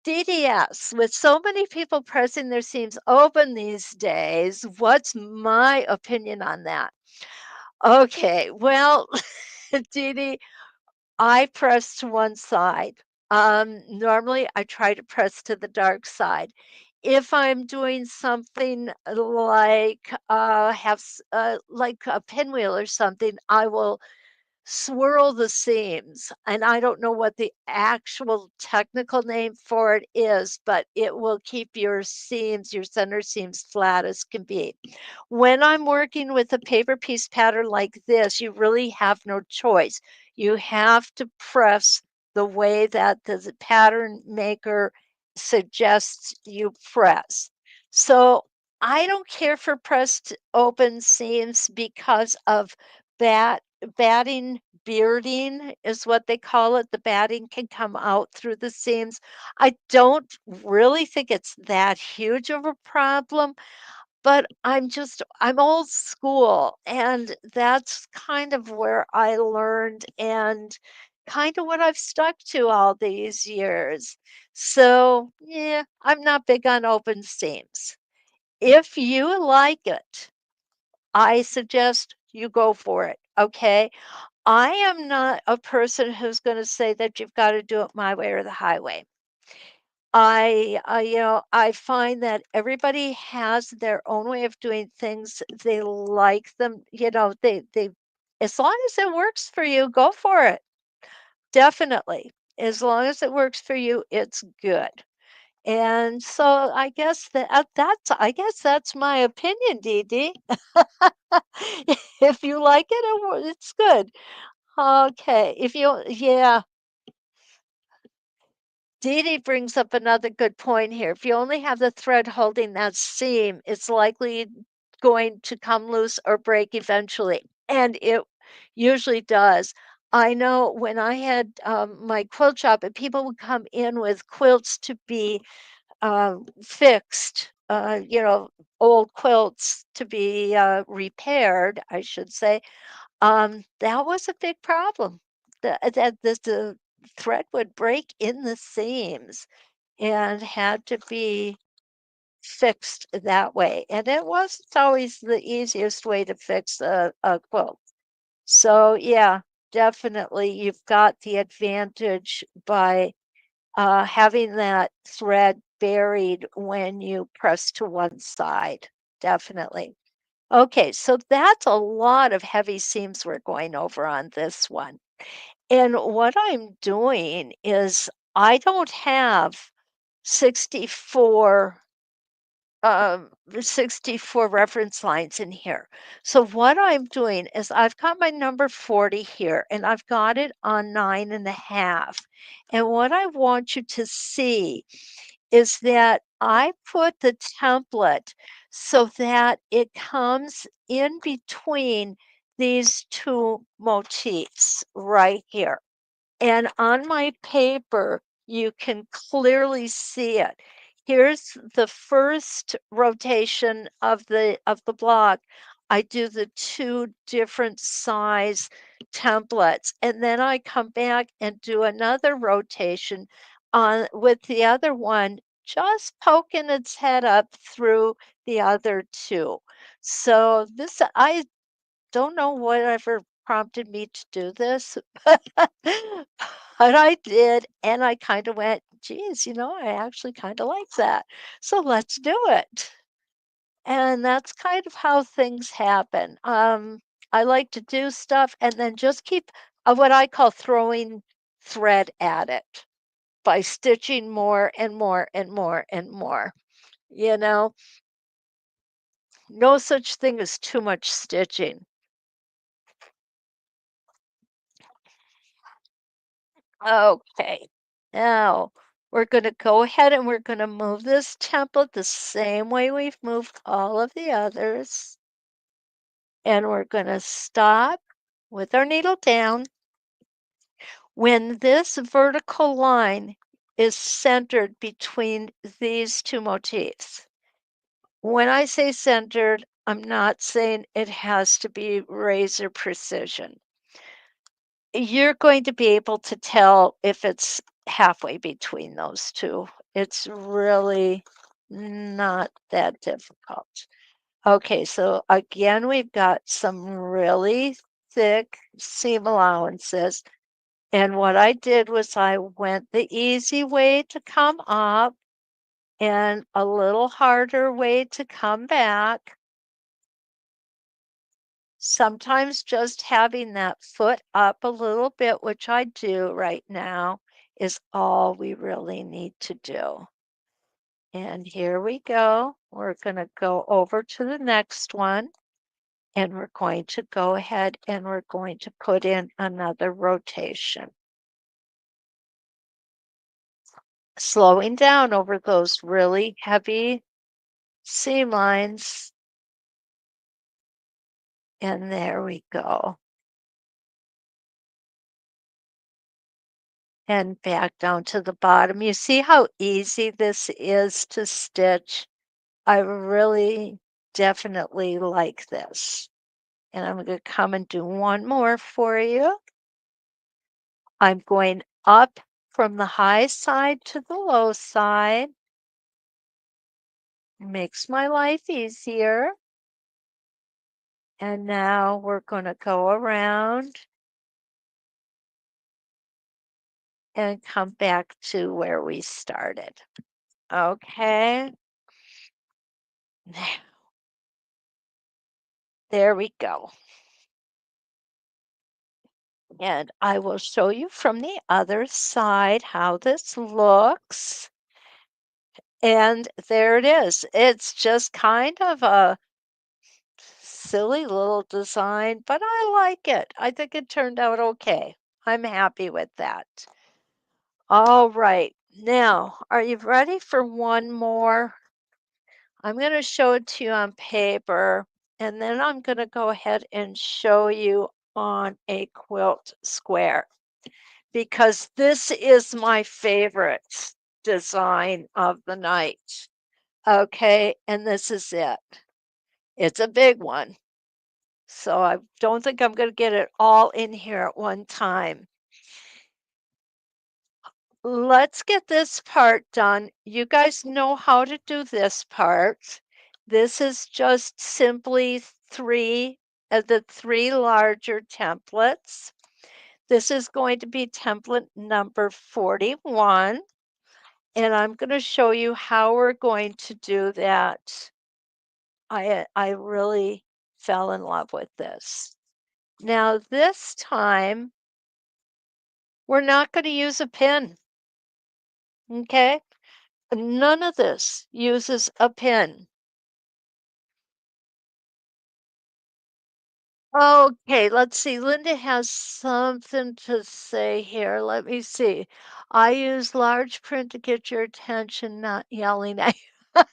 Speaker 1: DDS, with so many people pressing their seams open these days, what's my opinion on that? Okay, well, Dee Dee, I press to one side. Normally, I try to press to the dark side. If I'm doing something like like a pinwheel or something, I will swirl the seams, and I don't know what the actual technical name for it is, but it will keep your seams, your center seams flat as can be. When I'm working with a paper piece pattern like this, you really have no choice. You have to press the way that the pattern maker suggests you press. So I don't care for pressed open seams because of bat batting bearding is what they call it. The batting can come out through the seams. I don't really think it's that huge of a problem, but I'm old school, and that's kind of where I learned and kind of what I've stuck to all these years. So, yeah, I'm not big on open seams. If you like it, I suggest you go for it, okay? I am not a person who's gonna say that you've gotta do it my way or the highway. I find that everybody has their own way of doing things. They like them, they as long as it works for you, go for it. Definitely. As long as it works for you, it's good. And so I guess that's my opinion, Dee Dee. If you like it, it's good. Okay. If you Yeah. Dee Dee brings up another good point here. If you only have the thread holding that seam, it's likely going to come loose or break eventually, and it usually does. I know when I had my quilt shop, and people would come in with quilts to be fixed, old quilts to be repaired, I should say. That was a big problem. The thread would break in the seams and had to be fixed that way. And it wasn't always the easiest way to fix a quilt. So yeah, definitely you've got the advantage by having that thread buried when you press to one side. Definitely. Okay, so that's a lot of heavy seams we're going over on this one. And what I'm doing is I don't have 64 64 reference lines in here. So what I'm doing is I've got my number 40 here and I've got it on 9.5. And what I want you to see is that I put the template so that it comes in between these two motifs right here. And on my paper, you can clearly see it. Here's the first rotation of the block. I do the two different size templates, and then I come back and do another rotation on with the other one, just poking its head up through the other two. So this I don't know whatever prompted me to do this, but I did, and I kinda went, "Geez, I actually kinda like that, so let's do it." And that's kind of how things happen. I like to do stuff and then just keep, what I call throwing thread at it by stitching more and more and more and more, you know? No such thing as too much stitching. Okay, now we're going to go ahead and we're going to move this template the same way we've moved all of the others. And we're going to stop with our needle down. When this vertical line is centered between these two motifs, when I say centered, I'm not saying it has to be razor precision. You're going to be able to tell if it's halfway between those 2. It's really not that difficult. Okay, so again, we've got some really thick seam allowances, and what I did was I went the easy way to come up and a little harder way to come back. Sometimes just having that foot up a little bit, which I do right now, is all we really need to do. And here we go. We're going to go over to the next one, and we're going to go ahead and we're going to put in another rotation. Slowing down over those really heavy seam lines. And there we go. and back down to the bottom. You see how easy this is to stitch? I really definitely like this. And I'm going to come and do one more for you. I'm going up from the high side to the low side. Makes my life easier. And now we're going to go around and come back to where we started. Okay. There we go. And I will show you from the other side how this looks. And there it is. It's just kind of a silly little design, but I like it. I think it turned out okay. I'm happy with that. All right. Now, are you ready for one more? I'm going to show it to you on paper, and then I'm going to go ahead and show you on a quilt square because this is my favorite design of the night. Okay, and this is it. It's a big one. So I don't think I'm going to get it all in here at one time. Let's get this part done. You guys know how to do this part. This is just simply the three larger templates. This is going to be template number 41, and I'm going to show you how we're going to do that. I really fell in love with this. Now this time, we're not going to use a pin, okay? None of this uses a pin. Okay, let's see. Linda has something to say here. Let me see. I use large print to get your attention, not yelling at you.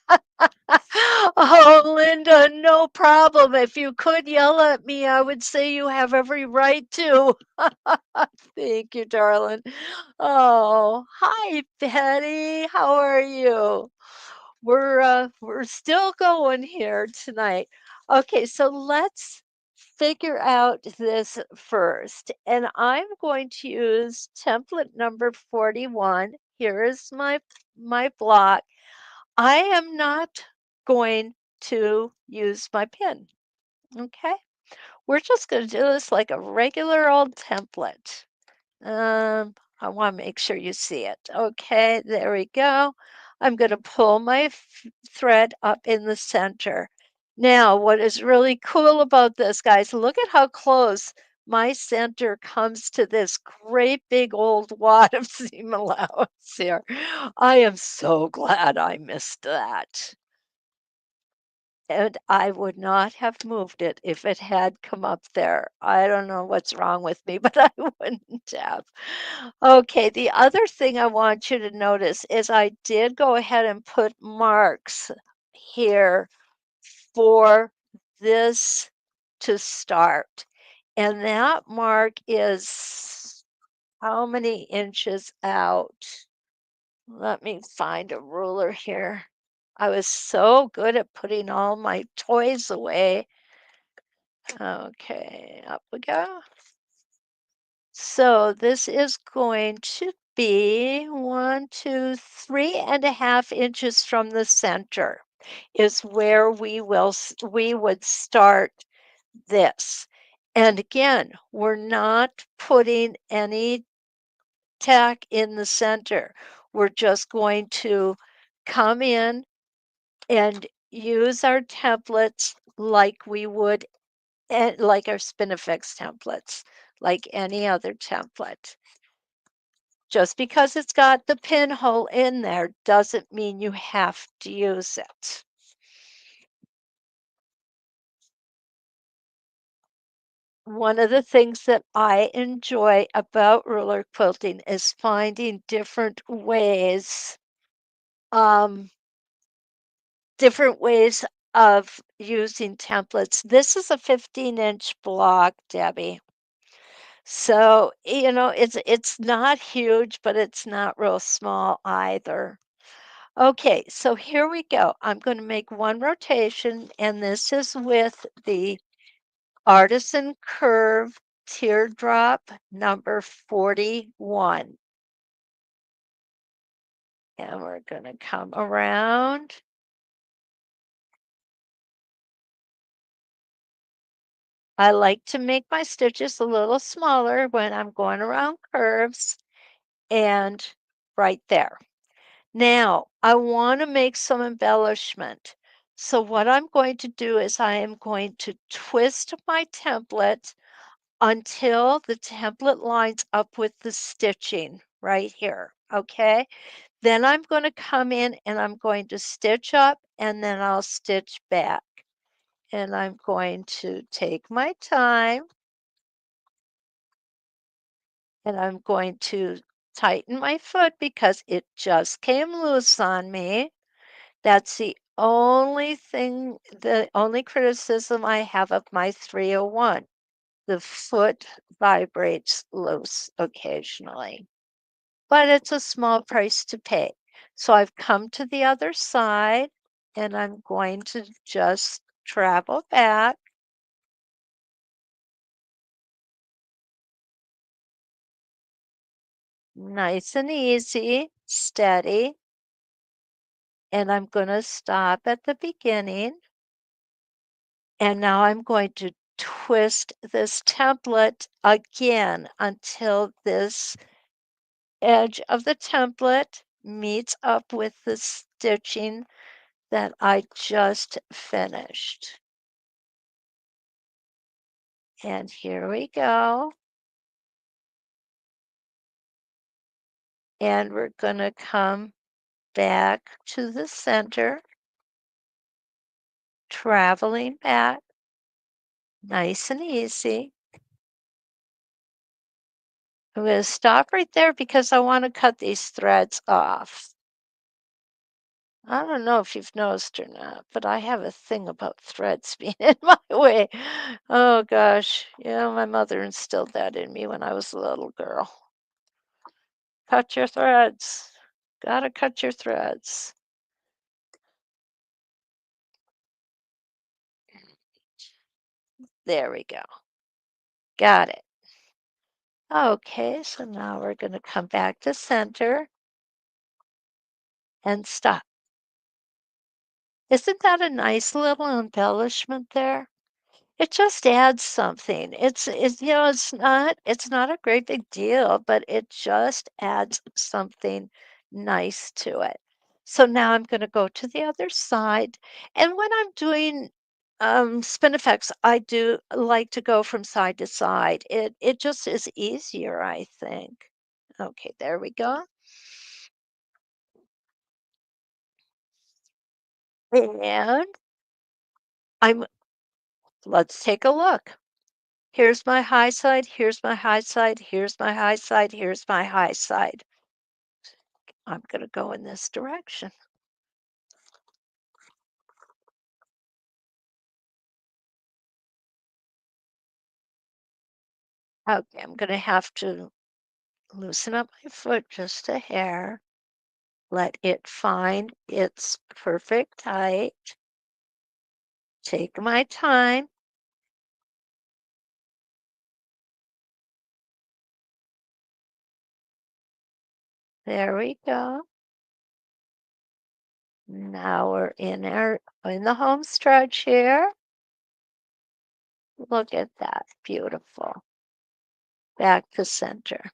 Speaker 1: Oh, Linda, no problem. If you could yell at me, I would say you have every right to. Thank you, darling. Oh, hi, Betty. How are you? We're still going here tonight. Okay, so let's figure out this first. And I'm going to use template number 41. Here is my block. I am not going to use my pen. Okay? We're just going to do this like a regular old template. I want to make sure you see it. Okay, there we go. I'm going to pull my thread up in the center. Now, what is really cool about this, guys, look at how close my center comes to this great big old wad of seam allowance here. I am so glad I missed that. And I would not have moved it if it had come up there. I don't know what's wrong with me, but I wouldn't have. Okay, the other thing I want you to notice is I did go ahead and put marks here for this to start. And that mark is how many inches out? Let me find a ruler here. I was so good at putting all my toys away. Okay, up we go. So this is going to be 1, 2, 3.5 inches from the center is where we would start this. And again, we're not putting any tack in the center. We're just going to come in and use our templates like we would, like our Spinifex templates, like any other template. Just because it's got the pinhole in there doesn't mean you have to use it. One of the things that I enjoy about ruler quilting is finding um, different ways of using templates. This is a 15-inch block, Debbie. So, it's not huge, but it's not real small either. Okay, so here we go. I'm going to make one rotation, and this is with the Artisan Curve Teardrop number 41. And we're going to come around. I like to make my stitches a little smaller when I'm going around curves, and right there. Now, I want to make some embellishment. So what I'm going to do is I am going to twist my template until the template lines up with the stitching right here, okay? Then I'm going to come in and I'm going to stitch up and then I'll stitch back. And I'm going to take my time and I'm going to tighten my foot because it just came loose on me. That's the only criticism I have of my 301. The foot vibrates loose occasionally, but it's a small price to pay. So I've come to the other side and I'm going to just travel back nice and easy, steady, and I'm going to stop at the beginning. And now I'm going to twist this template again until this edge of the template meets up with the stitching that I just finished. And here we go. And we're going to come back to the center, traveling back nice and easy. I'm going to stop right there because I want to cut these threads off. I don't know if you've noticed or not, but I have a thing about threads being in my way. Oh gosh. Yeah, my mother instilled that in me when I was a little girl. Cut your threads. Gotta cut your threads. There we go. Got it. Okay, so now we're going to come back to center and stop. Isn't that a nice little embellishment there? It just adds something. It's not a great big deal, but it just adds something nice to it. So now I'm gonna go to the other side, and when I'm doing, spinifex, I do like to go from side to side. It just is easier, I think. Okay, there we go. And I'm let's take a look. Here's my high side, here's my high side, here's my high side, here's my high side. I'm going to go in this direction. Okay, I'm going to have to loosen up my foot just a hair, let it find its perfect height, take my time. There we go. Now we're in the home stretch here. Look at that, beautiful. Back to center.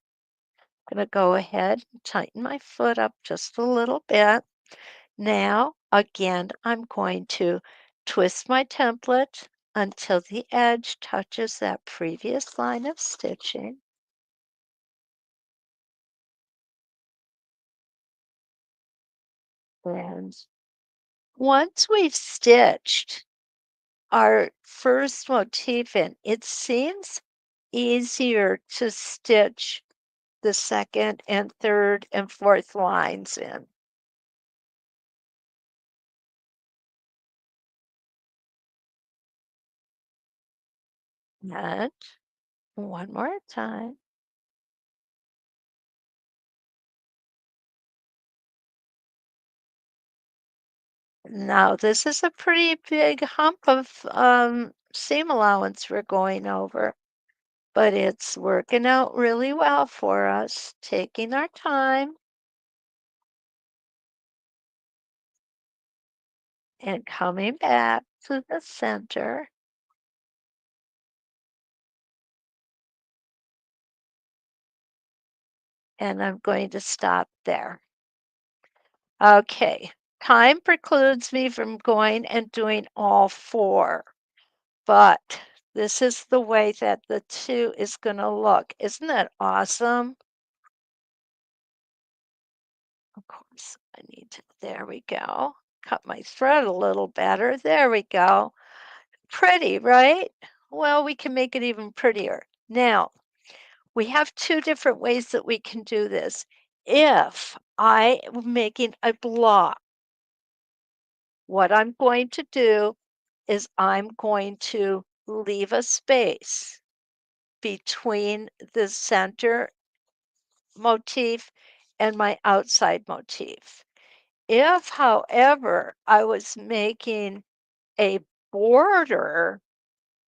Speaker 1: Gonna go ahead and tighten my foot up just a little bit. Now, again, I'm going to twist my template until the edge touches that previous line of stitching. And once we've stitched our first motif in, it seems easier to stitch the second and third and fourth lines in. And One more time. Now, this is a pretty big hump of seam allowance we're going over, but it's working out really well for us, taking our time and coming back to the center. And I'm going to stop there. Okay, time precludes me from going and doing all four, but this is the way that the two is going to look. Isn't that awesome? Of course, I need to, there we go. Cut my thread a little better. There we go. Pretty, right? Well, we can make it even prettier. Now, we have two different ways that we can do this. If I am making a block, what I'm going to do is I'm going to leave a space between the center motif and my outside motif. If, however, I was making a border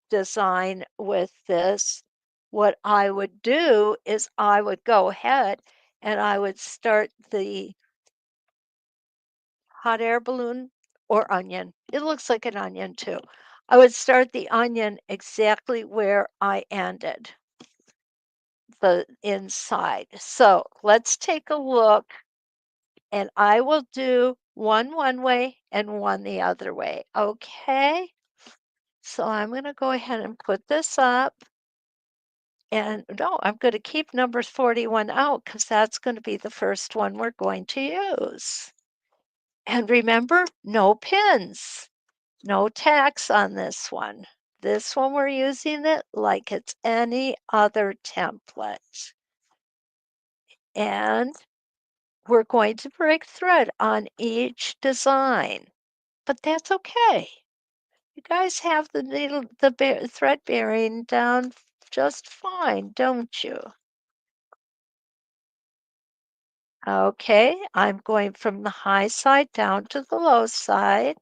Speaker 1: design with this, what I would do is I would go ahead and I would start the hot air balloon or onion. It looks like an onion too. I would start the onion exactly where I ended the inside. So let's take a look and I will do one way and one the other way. Okay. So I'm going to go ahead and put this up. And no, I'm going to keep numbers 41 out because that's going to be the first one we're going to use. And remember, no pins. No tax on this one. This one we're using it like it's any other template. And we're going to break thread on each design, but that's okay. You guys have the needle, the thread bearing down just fine, don't you? Okay, I'm going from the high side down to the low side.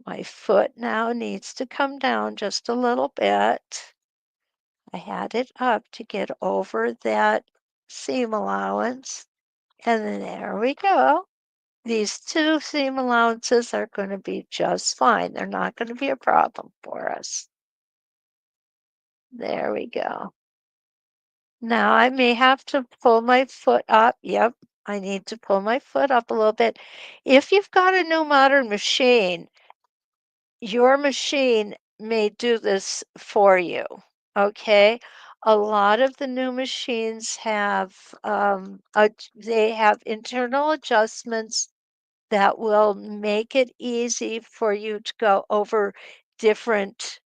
Speaker 1: My foot now needs to come down just a little bit. I had it up to get over that seam allowance. And then there we go. These two seam allowances are going to be just fine. They're not going to be a problem for us. There we go. Now I may have to pull my foot up. Yep, I need to pull my foot up a little bit. If you've got a new modern machine, your machine may do this for you. Okay. A lot of the new machines have they have internal adjustments that will make it easy for you to go over different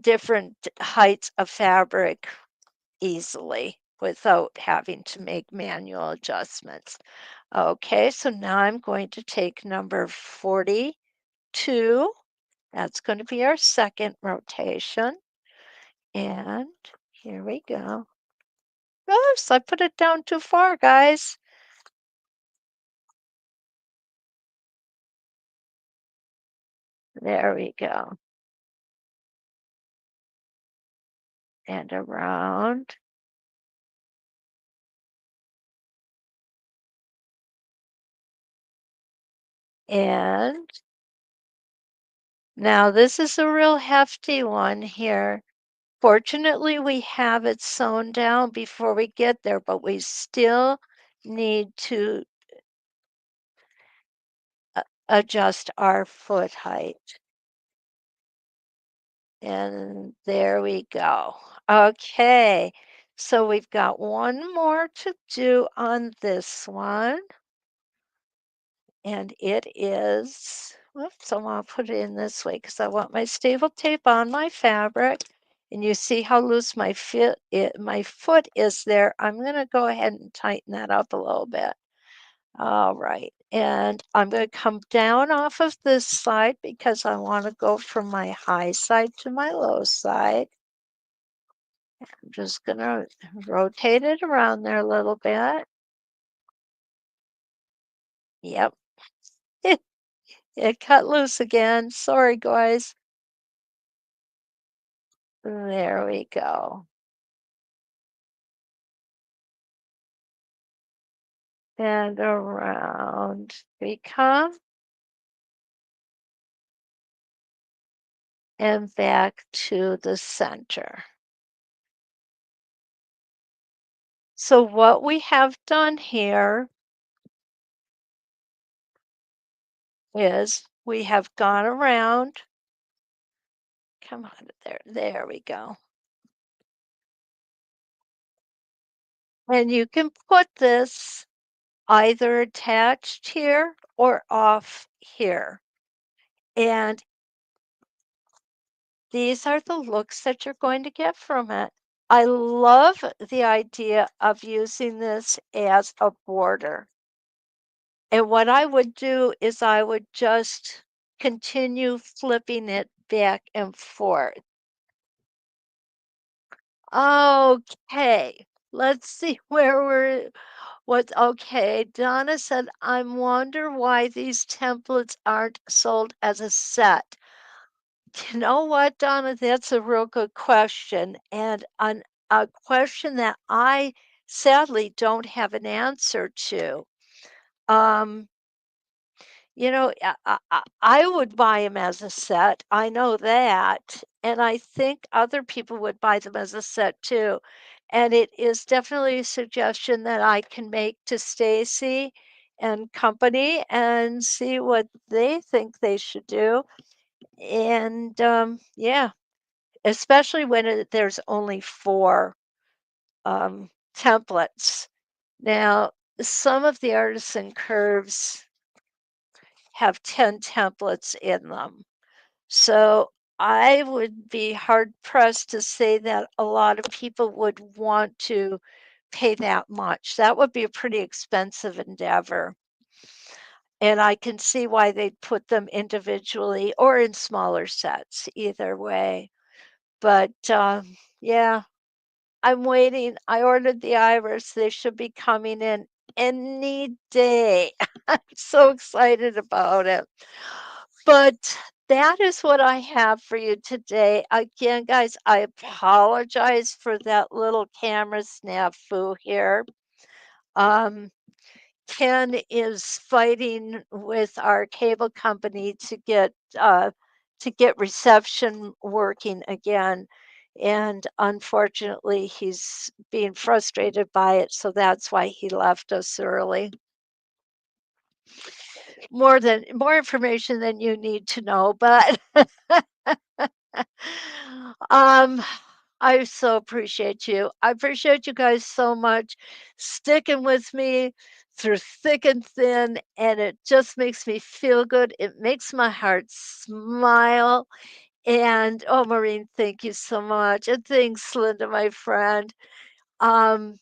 Speaker 1: different heights of fabric easily without having to make manual adjustments. Okay, so now I'm going to take number 42. That's going to be our second rotation. And here we go. Oops, I put it down too far, guys. There we go. And around. And now this is a real hefty one here. Fortunately, we have it sewn down before we get there, but we still need to adjust our foot height. And there we go. Okay, so we've got one more to do on this one. And it is, whoops, I want to put it in this way because I want my staple tape on my fabric. And you see how loose my foot is there. I'm going to go ahead and tighten that up a little bit. All right. And I'm going to come down off of this side because I want to go from my high side to my low side. I'm just going to rotate it around there a little bit. Yep. It cut loose again. Sorry, guys. There we go. And around we come and back to the center. So what we have done here is we have gone around. Come on, there we go. And you can put this either attached here or off here. And these are the looks that you're going to get from it. I love the idea of using this as a border. And what I would do is I would just continue flipping it back and forth. Okay, let's see okay. Donna said, I wonder why these templates aren't sold as a set. You know what, Donna? That's a real good question, and a question that I sadly don't have an answer to. Um, I would buy them as a set. I know that, and I think other people would buy them as a set too. And it is definitely a suggestion that I can make to Stacy and company and see what they think they should do. And yeah, especially when there's only four templates. Now, some of the artisan curves have 10 templates in them. So I would be hard pressed to say that a lot of people would want to pay that much. That would be a pretty expensive endeavor. And I can see why they'd put them individually or in smaller sets, either way. But yeah, I'm waiting. I ordered the iris. They should be coming in any day. I'm so excited about it. But that is what I have for you today. Again, guys, I apologize for that little camera snafu here. Um, Ken is fighting with our cable company to get reception working again. And unfortunately, he's being frustrated by it, so that's why he left us early. More information than you need to know, but um I so appreciate you. I appreciate you guys so much sticking with me through thick and thin, and it just makes me feel good. It makes my heart smile. And oh, Maureen, thank you so much. And thanks, Linda, my friend. Um,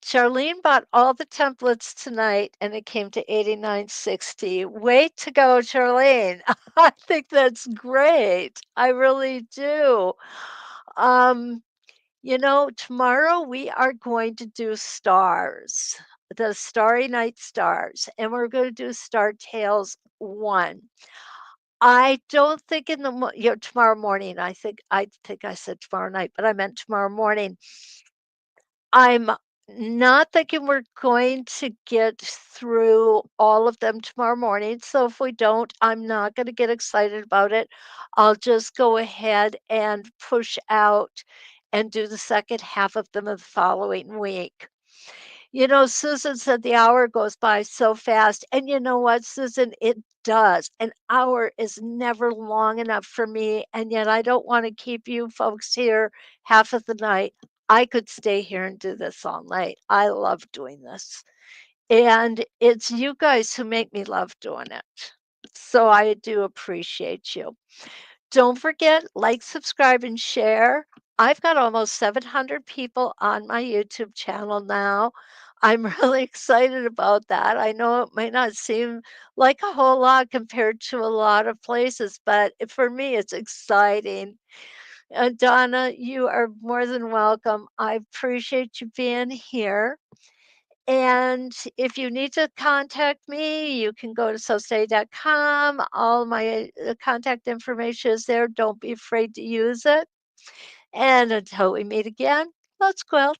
Speaker 1: Charlene bought all the templates tonight and it came to 89.60. Way to go, Charlene. I think that's great. I really do. Um, tomorrow we are going to do stars, the Starry Night Stars, and we're going to do Star Tales 1. I don't think tomorrow morning. I think I said tomorrow night, but I meant tomorrow morning. I'm not thinking we're going to get through all of them tomorrow morning. So if we don't, I'm not going to get excited about it. I'll just go ahead and push out and do the second half of them the following week. Susan said the hour goes by so fast. And you know what, Susan? It does. An hour is never long enough for me. And yet I don't want to keep you folks here half of the night. I could stay here and do this all night. I love doing this. And it's you guys who make me love doing it. So I do appreciate you. Don't forget, like, subscribe, and share. I've got almost 700 people on my YouTube channel now. I'm really excited about that. I know it might not seem like a whole lot compared to a lot of places, but for me, it's exciting. Donna, you are more than welcome. I appreciate you being here. And if you need to contact me, you can go to sewstay.com. All my contact information is there. Don't be afraid to use it. And until we meet again, let's quilt.